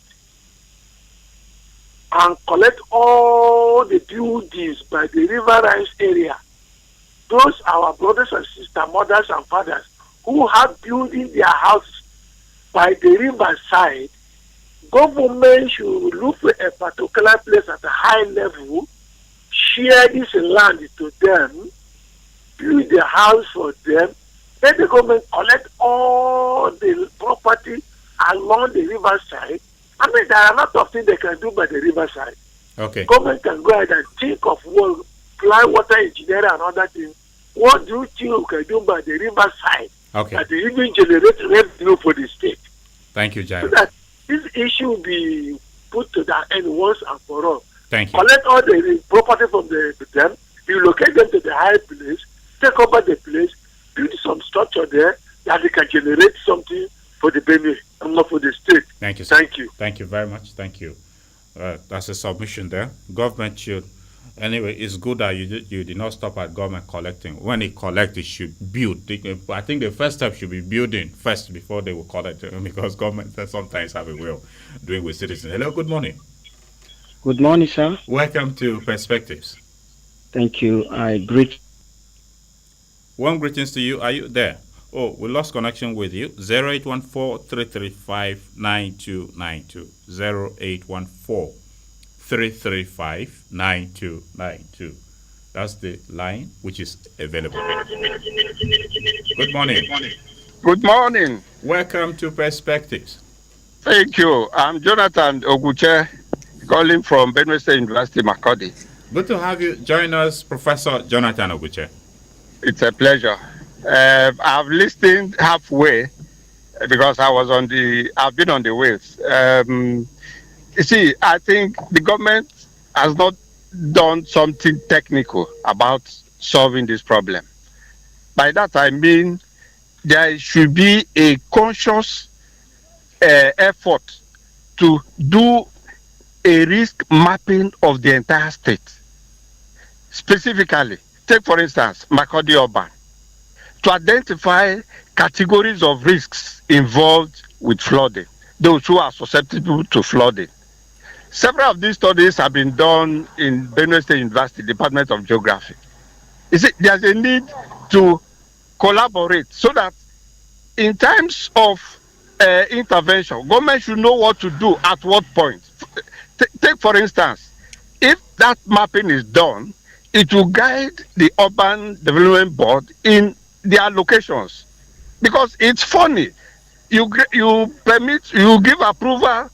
and collect all the buildings by the riverine area. Those our brothers and sisters, mothers and fathers who have building their houses by the riverside, government should look for a particular place at a high level, share this land to them, build the house for them, let the government collect all the property along the riverside. I mean, there are a lot of things they can do by the riverside. Okay. Government can go ahead and think of what, apply water engineering and other things. What do you think we can do by the riverside? Okay. That they even generate revenue for the state? Thank you, So Jairus. that this issue will be put to that end once and for all. Thank you. Collect all the property from them, relocate them to the high place, take over the place, build some structure there that they can generate something for the Benue and not for the state. Thank you, sir. Thank you. Thank you very much. Thank you. That's a submission there. Government should, anyway, it's good that you did not stop at government collecting. When it collects, it should build. I think the first step should be building first before they will collect, because government sometimes have a way of doing with citizens. Hello, good morning. Good morning, sir. Welcome to Perspectives. Thank you. I greet. Warm greetings to you. Are you there? Oh, we lost connection with you. 0814-335-9292. 0814-335-9292. That's the line which is available. Good morning. Good morning. Welcome to Perspectives. Thank you. I'm Jonathan Oguche, calling from Benue State University, Makodi. Good to have you join us, Professor Jonathan Oguche. It's a pleasure. I've listened halfway because I've been on the wheels. You see, I think the government has not done something technical about solving this problem. By that I mean there should be a conscious effort to do a risk mapping of the entire state. Specifically, take for instance Makodi Urban, to identify categories of risks involved with flooding, those who are susceptible to flooding. Several of these studies have been done in Benue State University, Department of Geography. You see, there's a need to collaborate so that in times of intervention, government should know what to do at what point. Take for instance, if that mapping is done, it will guide the urban development board in their allocations. Because it's funny, you give approval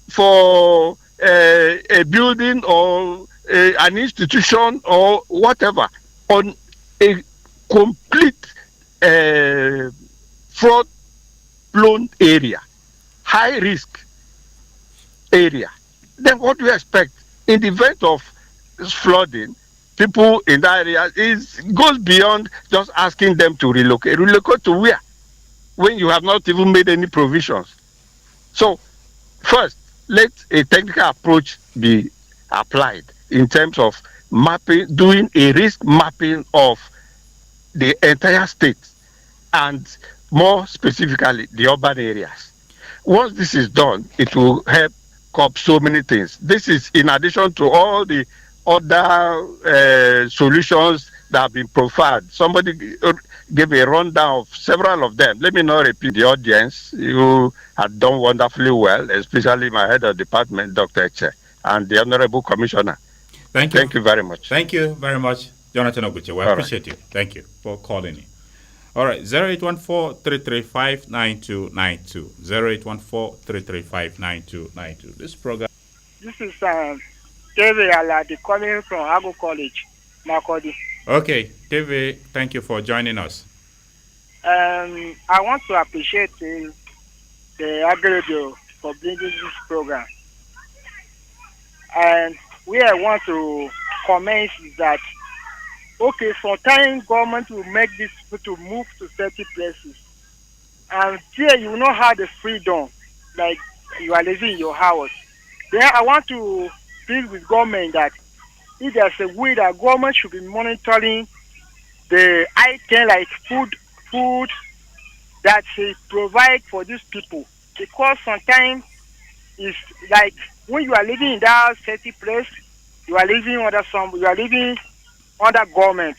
for a building or an institution or whatever on a complete fraud prone area, high risk area. Then what do you expect in the event of flooding? People in that area goes beyond just asking them to relocate. Relocate to where? When you have not even made any provisions. So first, let a technical approach be applied in terms of mapping, doing a risk mapping of the entire state and more specifically the urban areas. Once this is done, it will help curb so many things. This is in addition to all the other solutions that have been profiled. Somebody gave a rundown of several of them. Let me not repeat the audience. You had done wonderfully well, especially my head of department, Dr. Eche, and the Honorable Commissioner. Thank you. Thank you very much. Thank you very much, Jonathan Oguche. We appreciate you. Thank you for calling in. All right, 0814-335-9292. 0814-335-9292. This program. This is David Aladi calling from Ago College, Makodi. Okay, David, thank you for joining us. I want to appreciate the Agredio for bringing this program. And where I want to comment is that, okay, sometimes government will make these people to move to certain places. And here you will not have the freedom, like you are living in your house. Then I want to deal with government that if there's a way that government should be monitoring the item like food that they provide for these people. Because sometimes it's like when you are living in that certain place, you are living under government,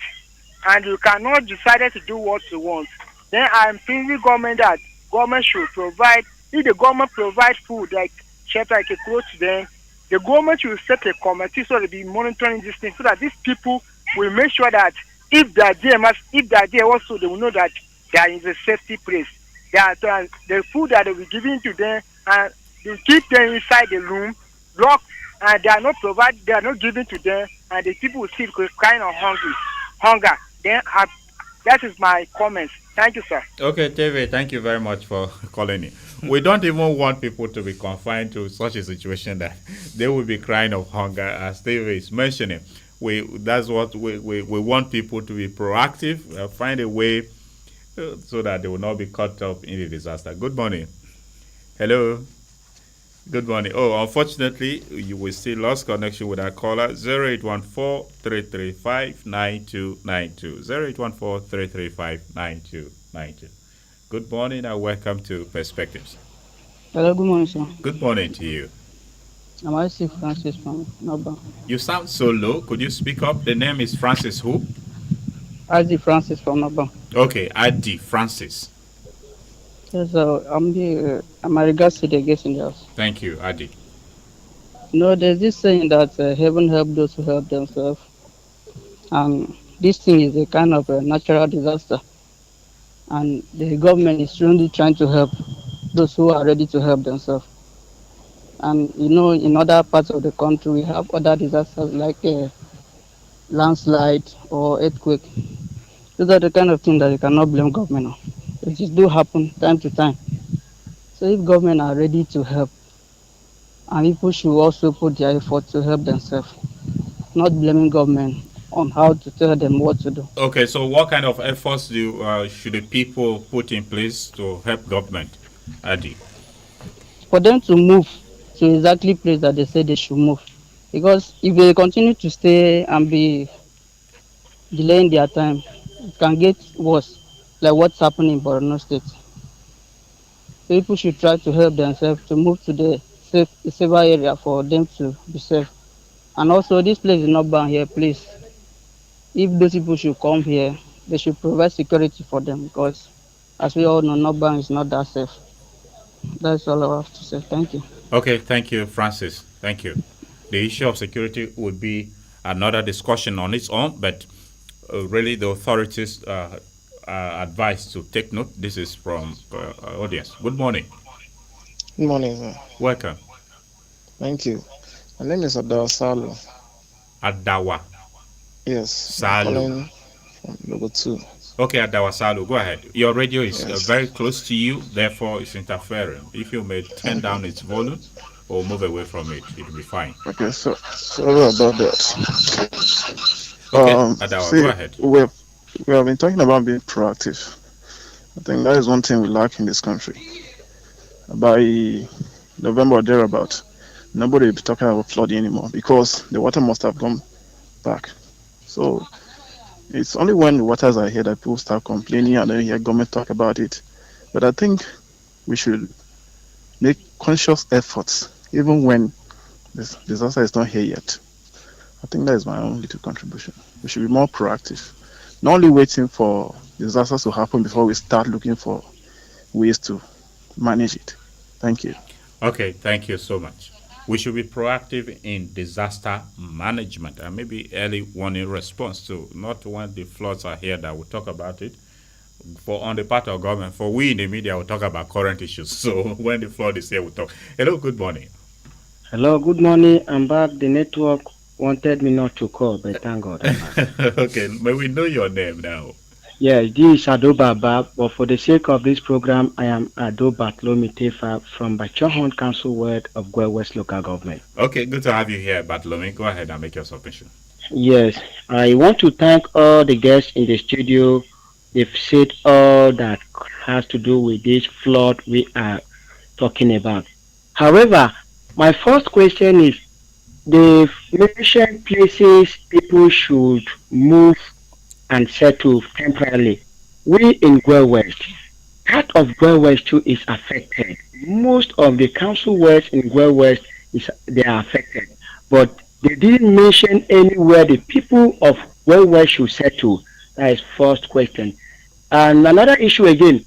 and you cannot decide to do what you want. Then I'm thinking government that government should provide. If the government provides food like shelter, like a clothes, then the government should set a committee so they be monitoring this thing, so that these people will make sure that if they are there also, they will know that they are in the safety place. The food that they will be giving to them, and they keep them inside the room, locked, and they are not giving to them, and the people will still kind of hunger. Then that is my comments. Thank you, sir. Okay, David, thank you very much for calling in. We don't even want people to be confined to such a situation that they will be crying of hunger, as David is mentioning. That's what we want people to be proactive, find a way so that they will not be caught up in the disaster. Good morning. Hello. Good morning. Oh, unfortunately, you will still lost connection with our caller. 0814-335-9292. 0814-335-9292. Good morning and welcome to Perspectives. Hello, good morning, sir. Good morning to you. I'm Isaac Francis from Naba. You sound so low. Could you speak up? The name is Francis who? Isaac Francis from Naba. Okay, Adi Francis. Yes, I'm my regards to the guest in the house. Thank you, Adi. There's this saying that heaven help those who help themselves. And this thing is a kind of a natural disaster. And the government is really trying to help those who are ready to help themselves. And in other parts of the country, we have other disasters like a landslide or earthquake. Those are the kind of things that you cannot blame government on. It just do happen time to time. So if government are ready to help, and people should also put their effort to help themselves, not blaming government on how to tell them what to do. Okay, so what kind of efforts should the people put in place to help government, Adi? For them to move to exactly place that they say they should move. Because if they continue to stay and be delaying their time, it can get worse, like what's happening in Borno State. So people should try to help themselves to move to the safer area for them to be safe. And also, this place is not banned here, please. If those people should come here, they should provide security for them because, as we all know, not banned is not that safe. That's all I have to say. Thank you. Okay, thank you, Francis. Thank you. The issue of security would be another discussion on its own, but really the authorities are advised to take note. This is from audience. Good morning. Good morning, sir. Welcome. Thank you. My name is Adawa Salo. Adawa. Yes. Salo. Calling from Logo 2. Okay, Adawa Salo, go ahead. Your radio is very close to you, therefore it's interfering. If you may turn down its volume or move away from it, it'll be fine. Okay, so sorry about that. Okay, Adawa, go ahead. We have been talking about being proactive. I think that is one thing we lack in this country. By November or thereabout, nobody will be talking about flooding anymore because the water must have gone back. So it's only when the waters are here that people start complaining and then hear government talk about it. But I think we should make conscious efforts even when this disaster is not here yet. I think that is my own little contribution. We should be more proactive. Not only waiting for disasters to happen before we start looking for ways to manage it. Thank you. Okay, thank you so much. We should be proactive in disaster management and maybe early warning response to not when the floods are here that we'll talk about it. For on the part of government, for we in the media will talk about current issues. So when the flood is here, we'll talk. Hello, good morning. Hello, good morning. I'm back. The network wanted me not to call, but thank God. Okay, may we know your name now? Yes, this is Ado Baba, but for the sake of this program, I am Ado Batlomi Tefa from Bachahon Council Ward of Gwe West Local Government. Okay, good to have you here, Batlomi. Go ahead and make your submission. Yes, I want to thank all the guests in the studio. They've said all that has to do with this flood we are talking about. However, my first question is, they've mentioned places people should move and settle temporarily. We in Gwe West, part of Gwe West too is affected. Most of the council wards in Gwe West they are affected, but they didn't mention anywhere the people of Gwe West should settle. That is first question. And another issue again,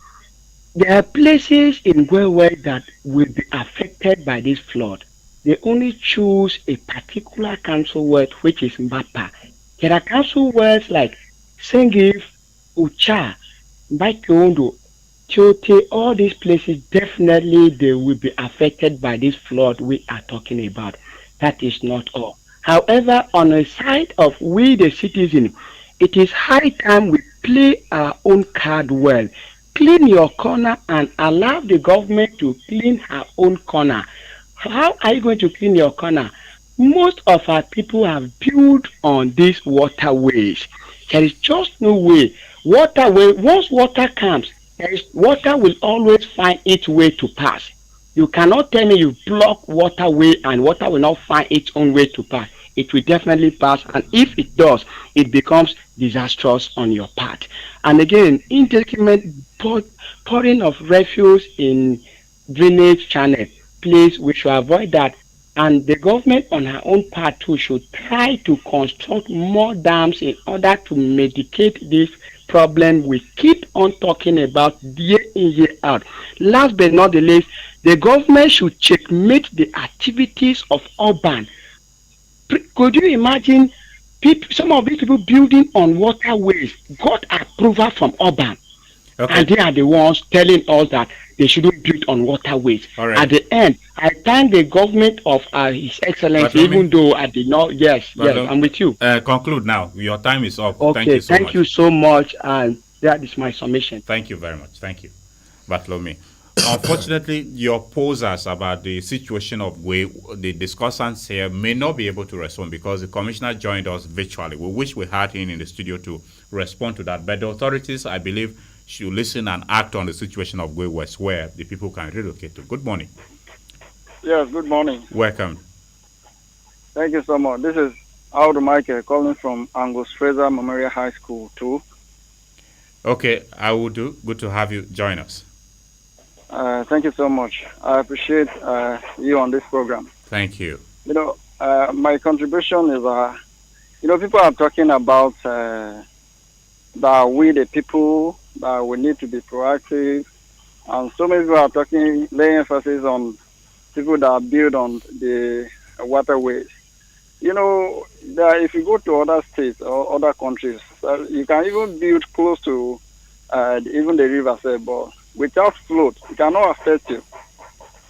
there are places in Gwe West that will be affected by this flood. They only choose a particular council ward, which is Mbapa. There are council wards like Sengif, Ucha, Baikondo, Chote, all these places, definitely they will be affected by this flood we are talking about. That is not all. However, on the side of we the citizen, it is high time we play our own card well. Clean your corner and allow the government to clean her own corner. How are you going to clean your corner? Most of our people have built on these waterways. There is just no way. Waterway, once water comes, water will always find its way to pass. You cannot tell me you block waterway and water will not find its own way to pass. It will definitely pass, and if it does, it becomes disastrous on your part. And again, indiscriminate pouring of refuse in drainage channel. Please, we should avoid that. And the government on her own part too should try to construct more dams in order to mitigate this problem we keep on talking about year in, year out. Last but not the least, the government should checkmate the activities of urban. Could you imagine some of these people building on waterways got approval from urban? Okay. And they are the ones telling us that they shouldn't build on waterways. Right. At the end, I thank the government of His Excellency, even though I did not. Yes, I'm with you. Conclude now. Your time is up. Okay, thank you so much. And that is my submission. Thank you very much. Thank you, Bartholomew. Unfortunately, your posers about the situation of Gwe, the discussants here may not be able to respond because the commissioner joined us virtually. We wish we had him in the studio to respond to that. But the authorities, I believe, should listen and act on the situation of Gwe West, where the people can relocate to. Good morning. Yes, good morning. Welcome. Thank you so much. This is Aldo Michael calling from Angus Fraser Memorial High School, too. Okay, I will do. Good to have you join us. Thank you so much. I appreciate you on this program. Thank you. My contribution is, people are talking about that we, the people, that we need to be proactive. And so many people are laying emphasis on people that build on the waterways. If you go to other states or other countries, you can even build close to even the river, say, but without float, it cannot affect you.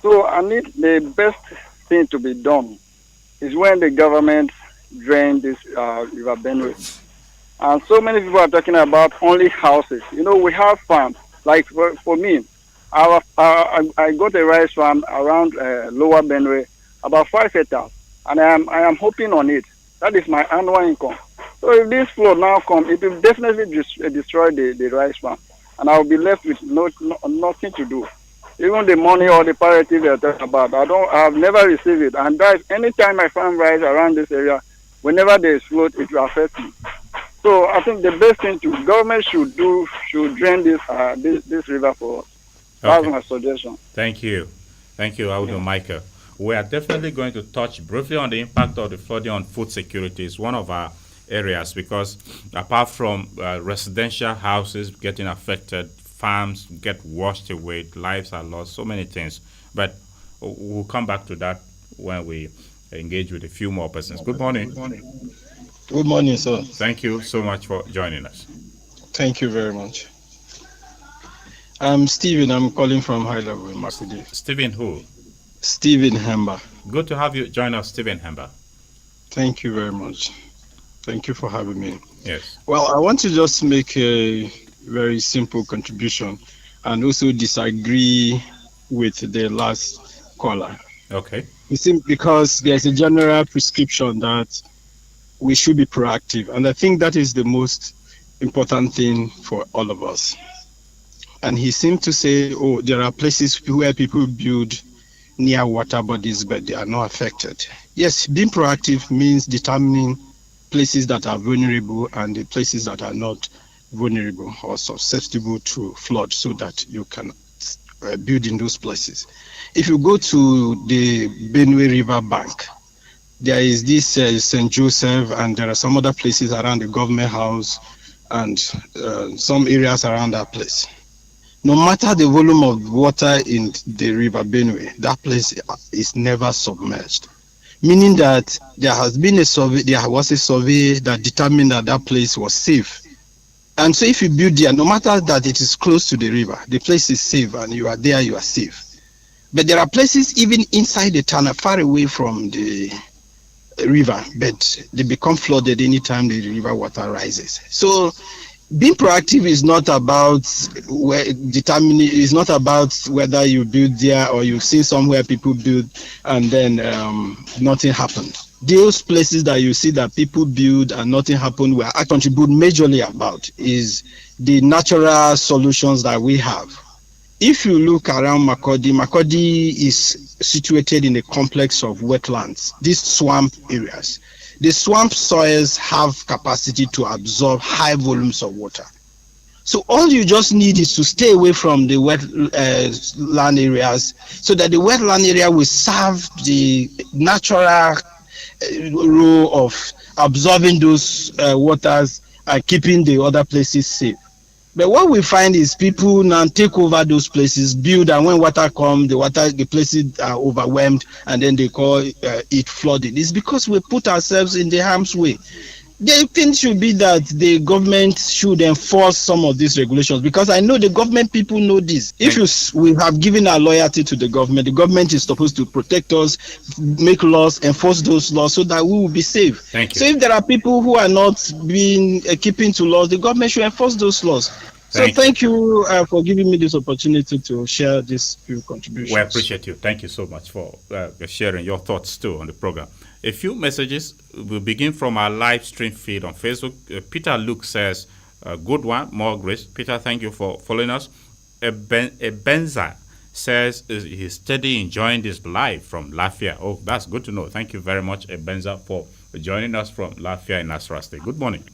So I need the best thing to be done is when the government drain this river Benue. And so many people are talking about only houses. We have farms. Like for me, I got a rice farm around Lower Benue, about 5 hectares, and I am hoping on it. That is my annual income. So if this flood now comes, it will definitely destroy the rice farm, and I will be left with nothing to do. Even the money or the palliative they are talking about, I have never received it. And that anytime I find rice around this area, whenever there is flood, it will affect me. So I think the best thing government should drain this river for us. That's my suggestion. Thank you, Aldo Michael. We are definitely going to touch briefly on the impact of the flooding on food security. It's one of our areas because apart from residential houses getting affected, farms get washed away, lives are lost, so many things. But we'll come back to that when we engage with a few more persons. Good morning. Good morning, sir. Thank you so much for joining us. Thank you very much. I'm Stephen. I'm calling from High Level in Makudi. Stephen who? Stephen Hemba. Good to have you join us, Stephen Hemba. Thank you very much. Thank you for having me. Yes. Well, I want to just make a very simple contribution and also disagree with the last caller. Okay. You see, because there's a general prescription that we should be proactive, and I think that is the most important thing for all of us. And he seemed to say, oh, there are places where people build near water bodies, but they are not affected. Yes, being proactive means determining places that are vulnerable and the places that are not vulnerable or susceptible to flood so that you can build in those places. If you go to the Benue River bank, there is this St. Joseph, and there are some other places around the government house and some areas around that place. No matter the volume of water in the river Benue, that place is never submerged. Meaning that there was a survey that determined that that place was safe. And so if you build there, no matter that it is close to the river, the place is safe and you are there, you are safe. But there are places even inside the town, far away from the river, but they become flooded anytime the river water rises. So being proactive is not about is not about whether you build there or you've seen somewhere people build and then nothing happened. Those places that you see that people build and nothing happened, where I contribute majorly about is the natural solutions that we have. If you look around Makodi is situated in a complex of wetlands, these swamp areas. The swamp soils have capacity to absorb high volumes of water. So all you just need is to stay away from the wetland areas so that the wetland area will serve the natural role of absorbing those waters and keeping the other places safe. But what we find is people now take over those places, build, and when water comes, the places are overwhelmed, and then they call it flooding. It's because we put ourselves in the harm's way. The thing should be that the government should enforce some of these regulations, because I know the government people know this. We have given our loyalty to the government is supposed to protect us, make laws, enforce those laws so that we will be safe. Thank you. So if there are people who are not keeping to laws, the government should enforce those laws. Thank you for giving me this opportunity to share these few contributions. We appreciate you. Thank you so much for sharing your thoughts too on the program. A few messages. We'll begin from our live stream feed on Facebook. Peter Luke says, good one, more grace. Peter, thank you for following us. Benza says he's steady enjoying this live from Lafia. Oh, that's good to know. Thank you very much, Benza, for joining us from Lafia in Nasarawa State. Good morning.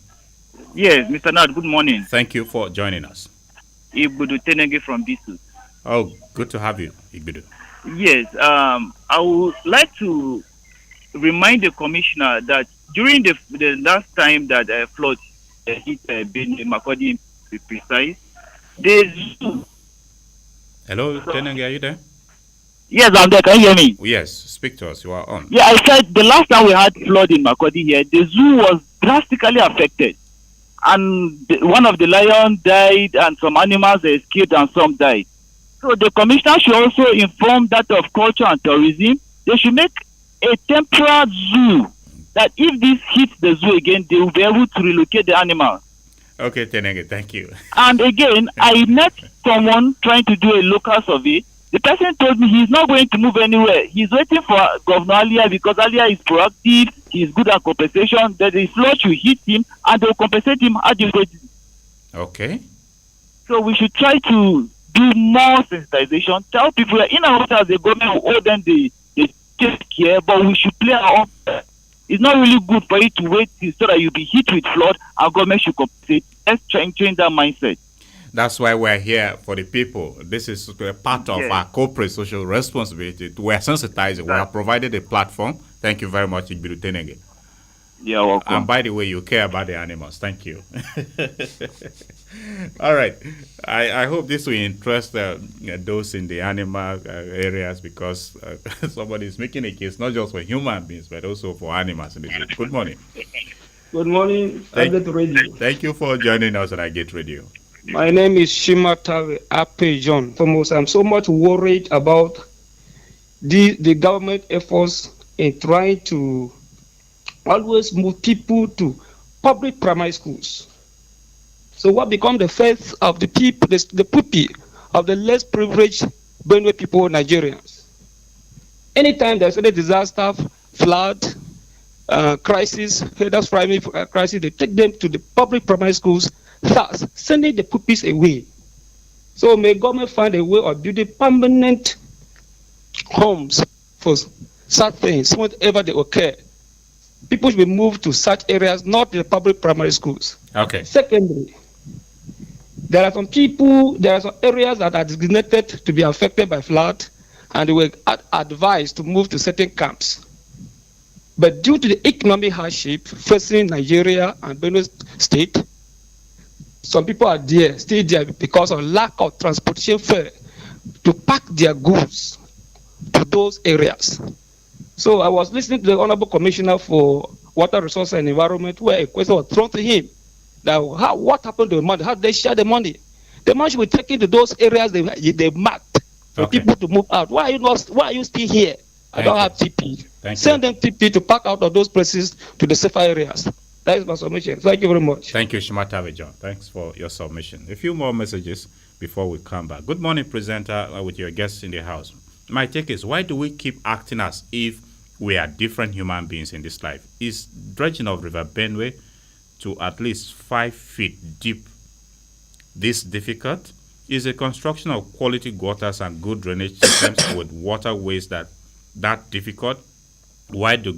Yes, Mr. Nad, good morning. Thank you for joining us. Igbudu Tenenge from Bisu. Oh, good to have you, Igbudu. Yes, I would like to remind the commissioner that during the last time that flood hit Benue, Makurdi, to be precise, the zoo. Hello, Tenenge, are you there? Yes, I'm there. Can you hear me? Yes, speak to us. You are on. Yeah, I said the last time we had flood in Makurdi here, the zoo was drastically affected. And one of the lions died, and some animals escaped, and some died. So the commissioner should also inform that of culture and tourism. They should make a temporary zoo that if this hits the zoo again, they will be able to relocate the animals. Okay, Tenenge, thank you. And again, I met someone trying to do a local survey. The person told me he's not going to move anywhere. He's waiting for Governor Alia because Alia is proactive. He's good at compensation. That the flood should hit him and they'll compensate him adequately. Okay. So we should try to do more sensitization. Tell people that in our hotels, the government will owe them the care, but we should play our own. It's not really good for you to wait so that you'll be hit with flood. Our government should compensate. Let's try and change that mindset. That's why we're here for the people. This is a part of our corporate social responsibility. We're sensitizing. We have provided a platform. Thank you very much, Igbiru Tenenge. You're welcome. And by the way, you care about the animals. Thank you. All right. I hope this will interest those in the animal areas because somebody is making a case not just for human beings but also for animals. Good morning. Good morning, Target Radio. Thank you for joining us on Target Radio. My name is Shima Tawe Ape John. I'm so much worried about the government efforts in trying to always move people to public primary schools. So what become the faith of the people, the pupil of the less privileged Benue people, Nigerians? Anytime there's any disaster, flood, crisis, headers primary crisis, they take them to the public primary schools, thus sending the pupils away. So may government find a way of building permanent homes for such things, whenever they occur. People should be moved to such areas, not the public primary schools. Okay. Secondly, there are some areas that are designated to be affected by flood, and they were advised to move to certain camps. But due to the economic hardship facing Nigeria and Benue State, some people are still there because of lack of transportation fare to pack their goods to those areas. So I was listening to the Honorable Commissioner for Water Resources and Environment, where a question was thrown to him that what happened to the money? How did they share the money? The money should be taken to those areas they marked for people to move out. Why are you still here? I don't have TP. Send them TP to pack out of those places to the safer areas. That is my submission. Thank you very much. Thank you, Shimatawe John. Thanks for your submission. A few more messages before we come back. Good morning, presenter, with your guests in the house. My take is, why do we keep acting as if we are different human beings in this life? Is dredging of River Benue to at least 5 feet deep this difficult? Is the construction of quality gutters and good drainage systems with waterways that difficult? Why do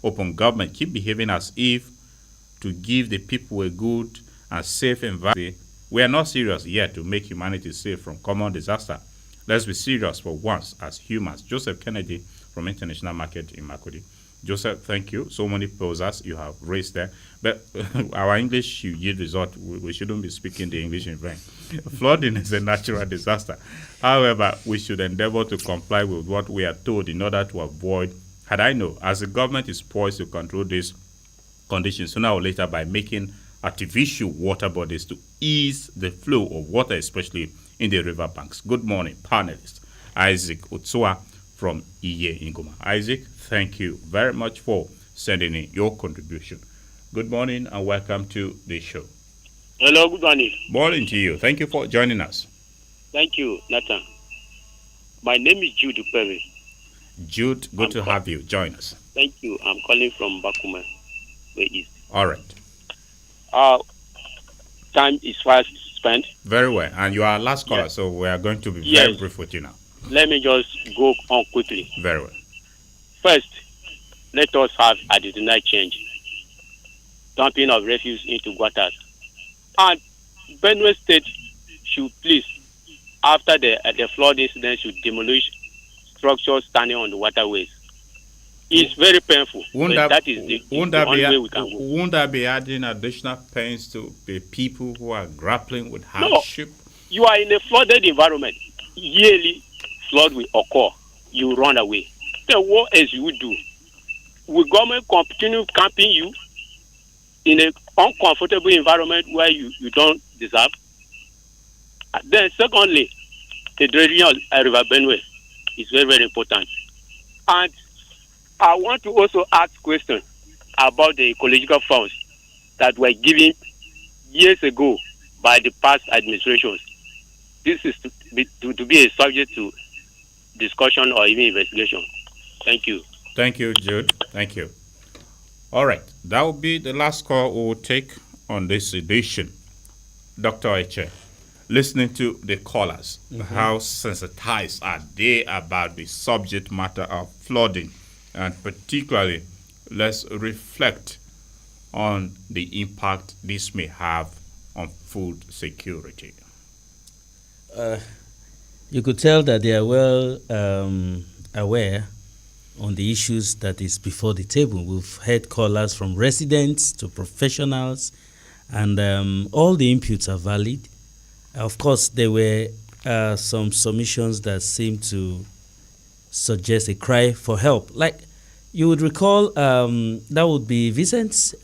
open government keep behaving as if to give the people a good and safe environment? We are not serious yet to make humanity safe from common disaster. Let's be serious for once as humans. Joseph Kennedy from International Market in Makurdi. Joseph, thank you. So many posers you have raised there. But our English yield result, we shouldn't be speaking the English in vain. Flooding is a natural disaster. However, we should endeavor to comply with what we are told in order to avoid, had I know, as the government is poised to control these conditions sooner or later by making artificial water bodies to ease the flow of water, especially in the riverbanks. Good morning, panelists. Isaac Utsua from Iye Ingoma. Isaac, thank you very much for sending in your contribution. Good morning and welcome to the show. Hello, good morning. Morning to you. Thank you for joining us. Thank you, Nathan. My name is Jude Perry. Jude, good to have you. Join us. Thank you. I'm calling from Bakuma, Way East. All right. Time is fast spent. Very well. And you are our last caller, so we are going to be very brief with you now. Let me just go on quickly. Very well. First, let us have a denied change. Dumping of refuse into gutters. And Benue State should please, after the flood incident, should demolish structures standing on the waterways. It's very painful. That is the only way we can go. Won't that be adding additional pains to the people who are grappling with hardship? No, you are in a flooded environment. Yearly flood will occur. You run away. Then what else you will do? Will government continue camping you in an uncomfortable environment where you don't deserve? Then secondly, the dredging of River Benue is very, very important. And I want to also ask questions about the ecological funds that were given years ago by the past administrations. This is to be a subject to discussion or even investigation. Thank you. Thank you, Jude. Thank you. All right. That will be the last call we will take on this edition. Dr. Eche, listening to the callers, how sensitized are they about the subject matter of flooding? And particularly, let's reflect on the impact this may have on food security. You could tell that they are well aware on the issues that is before the table. We've heard callers from residents to professionals, and all the inputs are valid. Of course, there were some submissions that seem to suggest a cry for help. Like you would recall, that would be Vincent's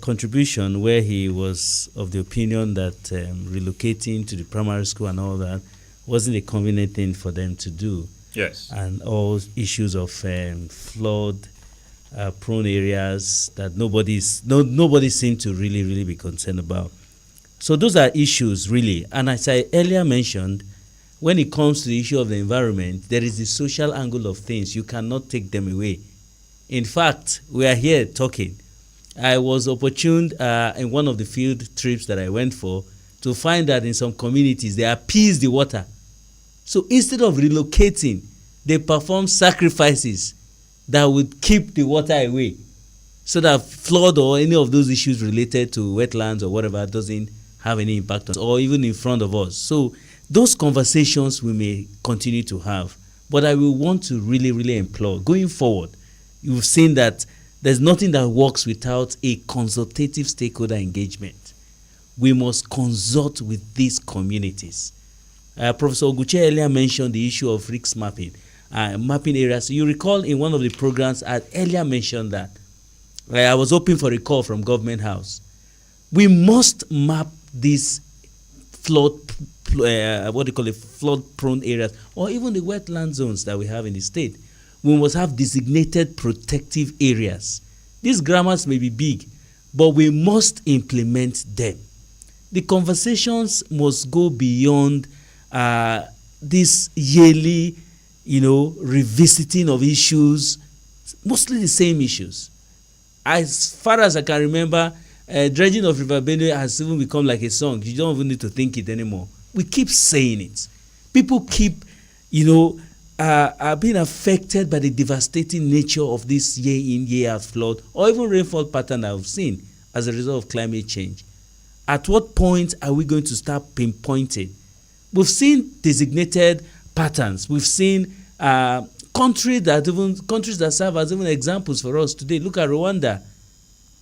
contribution, where he was of the opinion that relocating to the primary school and all that wasn't a convenient thing for them to do. Yes. And all issues of flood prone areas that nobody seemed to really be concerned about. So those are issues really. And as I earlier mentioned, when it comes to the issue of the environment, there is the social angle of things. You cannot take them away. In fact, we are here talking. I was opportune in one of the field trips that I went for to find that in some communities they appease the water. So instead of relocating, they perform sacrifices that would keep the water away, so that flood or any of those issues related to wetlands or whatever doesn't have any impact on us, or even in front of us. So those conversations we may continue to have, but I will want to really implore, going forward, you've seen that there's nothing that works without a consultative stakeholder engagement. We must consult with these communities. Professor Oguche earlier mentioned the issue of risk mapping, mapping areas. You recall in one of the programs I earlier mentioned that. I was hoping for a call from Government House. We must map these flood-prone areas, or even the wetland zones that we have in the state. We must have designated protective areas. These grammars may be big, but we must implement them. The conversations must go beyond this yearly, revisiting of issues, mostly the same issues. As far as I can remember, dredging of River Benue has even become like a song. You don't even need to think it anymore. We keep saying it. People keep, are being affected by the devastating nature of this year in, year out flood, or even rainfall pattern that we've seen as a result of climate change. At what point are we going to start pinpointing? We've seen designated patterns. We've seen countries that serve as even examples for us today. Look at Rwanda.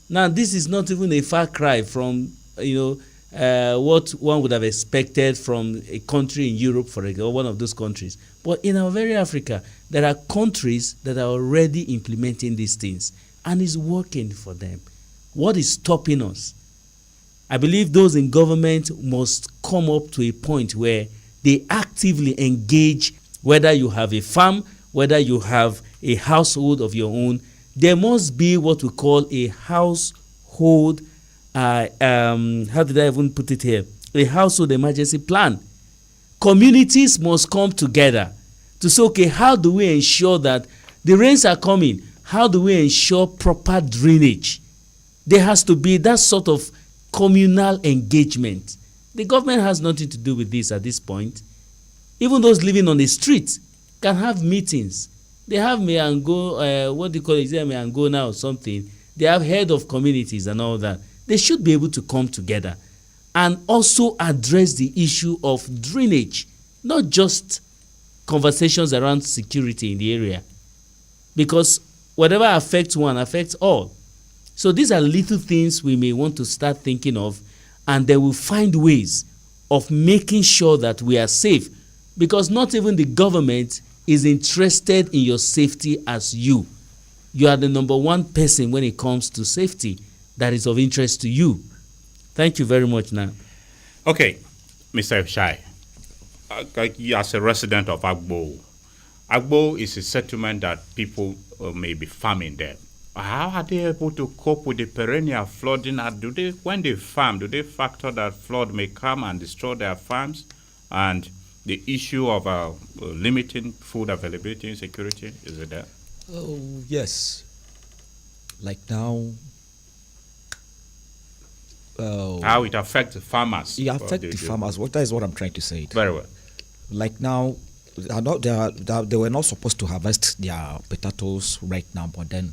Now, this is not even a far cry from what one would have expected from a country in Europe, for example, one of those countries. But in our very Africa, there are countries that are already implementing these things, and it's working for them. What is stopping us? I believe those in government must come up to a point where they actively engage, whether you have a farm, whether you have a household of your own. There must be what we call a household how did I even put it here? A household emergency plan. Communities must come together to say, okay, how do we ensure that the rains are coming? How do we ensure proper drainage? There has to be that sort of communal engagement. The government has nothing to do with this at this point. Even those living on the street can have meetings. They have may and go, what do you call it? May and go now or something. They have head of communities and all that. They should be able to come together and also address the issue of drainage, not just conversations around security in the area, because whatever affects one affects all. So these are little things we may want to start thinking of, and then we'll find ways of making sure that we are safe, because not even the government is interested in your safety as you. You are the number one person when it comes to safety that is of interest to you. Thank you very much now. Okay, Mr. Shai, as a resident of Agbo, Agbo is a settlement that people may be farming there. How are they able to cope with the perennial flooding? When they farm, do they factor that flood may come and destroy their farms? And the issue of limiting food availability and security, is it there? Oh, yes. Like now, how it affects the farmers. It affects the farmers. That is what I'm trying to say. Very well. Like now, they were not supposed to harvest their potatoes right now, but then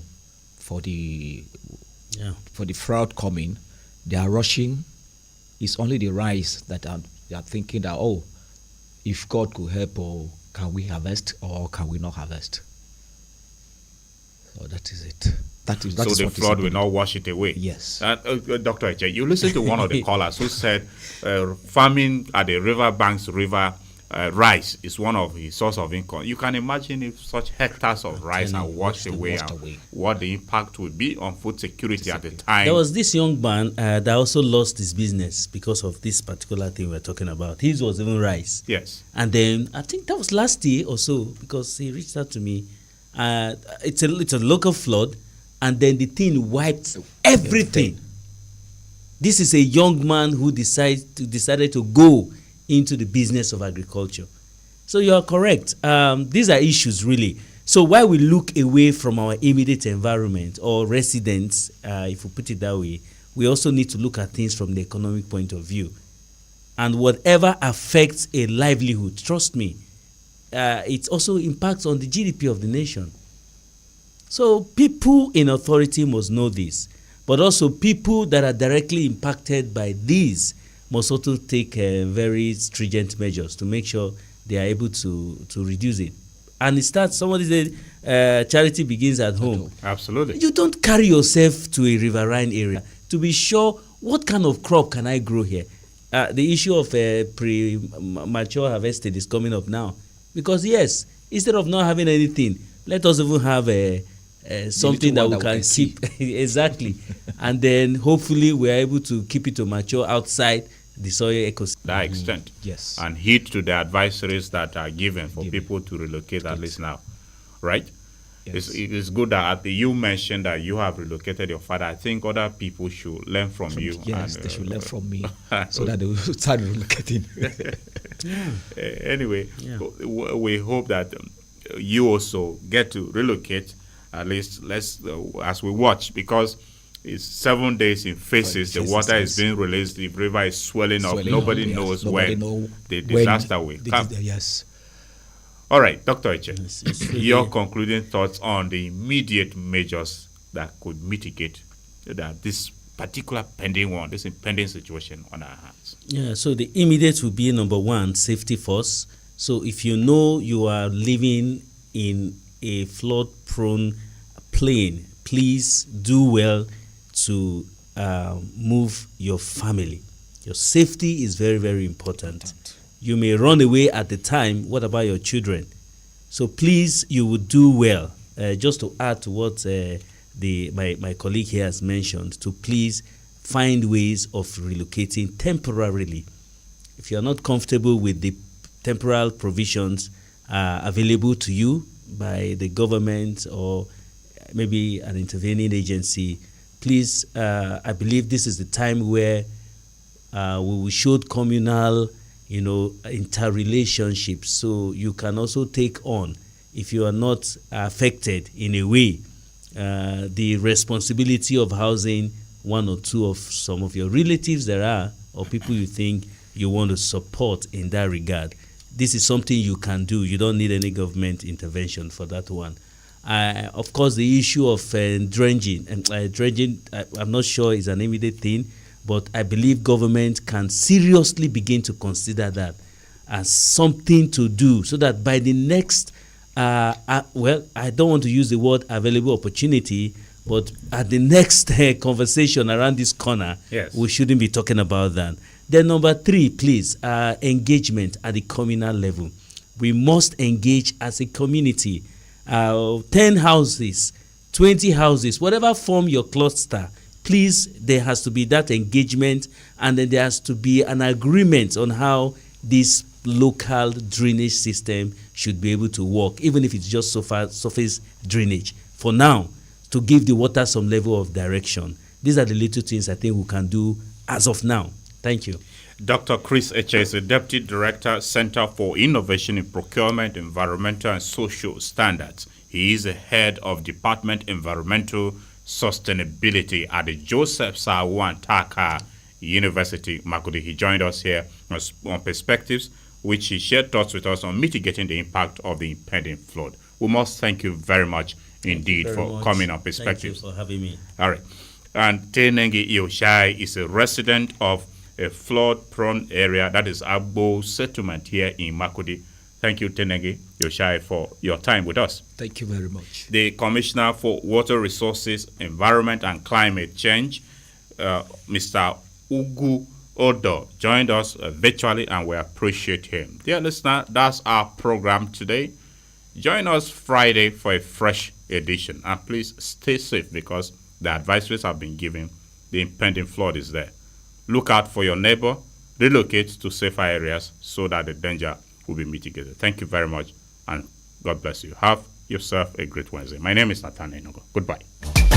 for the fraud coming, they are rushing. It's only the rice that they are thinking that, oh, if God could help, or can we harvest or can we not harvest? So that is it. That is the flood will not wash it away. Yes. Dr. Eche, you listened to one of the callers who said farming at the river rice is one of his source of income. You can imagine if such hectares of rice are washed away, what the impact would be on food security at the time. There was this young man that also lost his business because of this particular thing we're talking about. His was even rice. Yes. And then I think that was last year or so, because he reached out to me. It's a local flood, and then the thing wiped everything. This is a young man who decided to go into the business of agriculture. So you are correct. These are issues really. So while we look away from our immediate environment or residents, if we put it that way, we also need to look at things from the economic point of view. And whatever affects a livelihood, trust me, it also impacts on the GDP of the nation. So people in authority must know this, but also people that are directly impacted by these must also take very stringent measures to make sure they are able to reduce it. And it starts, somebody said, charity begins at home. Absolutely. You don't carry yourself to a riverine area to be sure what kind of crop can I grow here. The issue of premature harvested is coming up now. Because yes, instead of not having anything, let us even have something that we can keep. Exactly. And then hopefully we are able to keep it to mature outside the soil ecosystem. That extent. Yes. And heed to the advisories that are given for people to relocate at least now. Right? Yes. It's good that you mentioned that you have relocated your father. I think other people should learn from you. Yes, they should learn from me so that they will start relocating. Anyway, we hope that you also get to relocate, at least as we watch, because it's 7 days in phases. The water is being released, the river is swelling up. Nobody knows when the disaster will come. Yes. All right, Dr. Eche, your concluding thoughts on the immediate measures that could mitigate this particular this impending situation on our hands. Yeah, so the immediate will be number one, safety first. So if you know you are living in a flood-prone plain, please do well to move your family. Your safety is very, very important. You may run away at the time. What about your children? So please, you would do well. Just to add to what my colleague here has mentioned, to please find ways of relocating temporarily. If you are not comfortable with the temporal provisions available to you by the government or maybe an intervening agency, please, I believe this is the time where we will show communal, interrelationships. So you can also take on, if you are not affected in a way, the responsibility of housing one or two of some of your relatives there are, or people you think you want to support in that regard. This is something you can do. You don't need any government intervention for that one. Of course, the issue of dredging, I'm not sure is an immediate thing, but I believe government can seriously begin to consider that as something to do, so that by the next, well, I don't want to use the word available opportunity, but at the next conversation around this corner, yes, we shouldn't be talking about that. Then number 3, please, engagement at the communal level. We must engage as a community. 10 houses, 20 houses, whatever form your cluster, please, there has to be that engagement, and then there has to be an agreement on how this local drainage system should be able to work, even if it's just surface drainage. For now, to give the water some level of direction. These are the little things I think we can do as of now. Thank you. Dr. Chris Eche is the Deputy Director, Center for Innovation in Procurement, Environmental and Social Standards. He is the head of Department Environmental Sustainability at the Joseph Sawan Taka University, Makurdi. He joined us here on Perspectives, which he shared thoughts with us on mitigating the impact of the impending flood. We must thank you very much indeed for coming on Perspectives. Thank you for having me. All right. And Tenengi Yoshai is a resident of a flood-prone area, that is Agbo settlement here in Makurdi. Thank you, Tenengi Yoshai, for your time with us. Thank you very much. The Commissioner for Water Resources, Environment and Climate Change, Mr. Ugu Odo, joined us virtually, and we appreciate him. Dear listener, that's our program today. Join us Friday for a fresh edition. And please stay safe, because the advisories have been given. The impending flood is there. Look out for your neighbor. Relocate to safer areas so that the danger will be mitigated. Thank you very much, and God bless you. Have yourself a great Wednesday. My name is Nathan Enogo. Goodbye.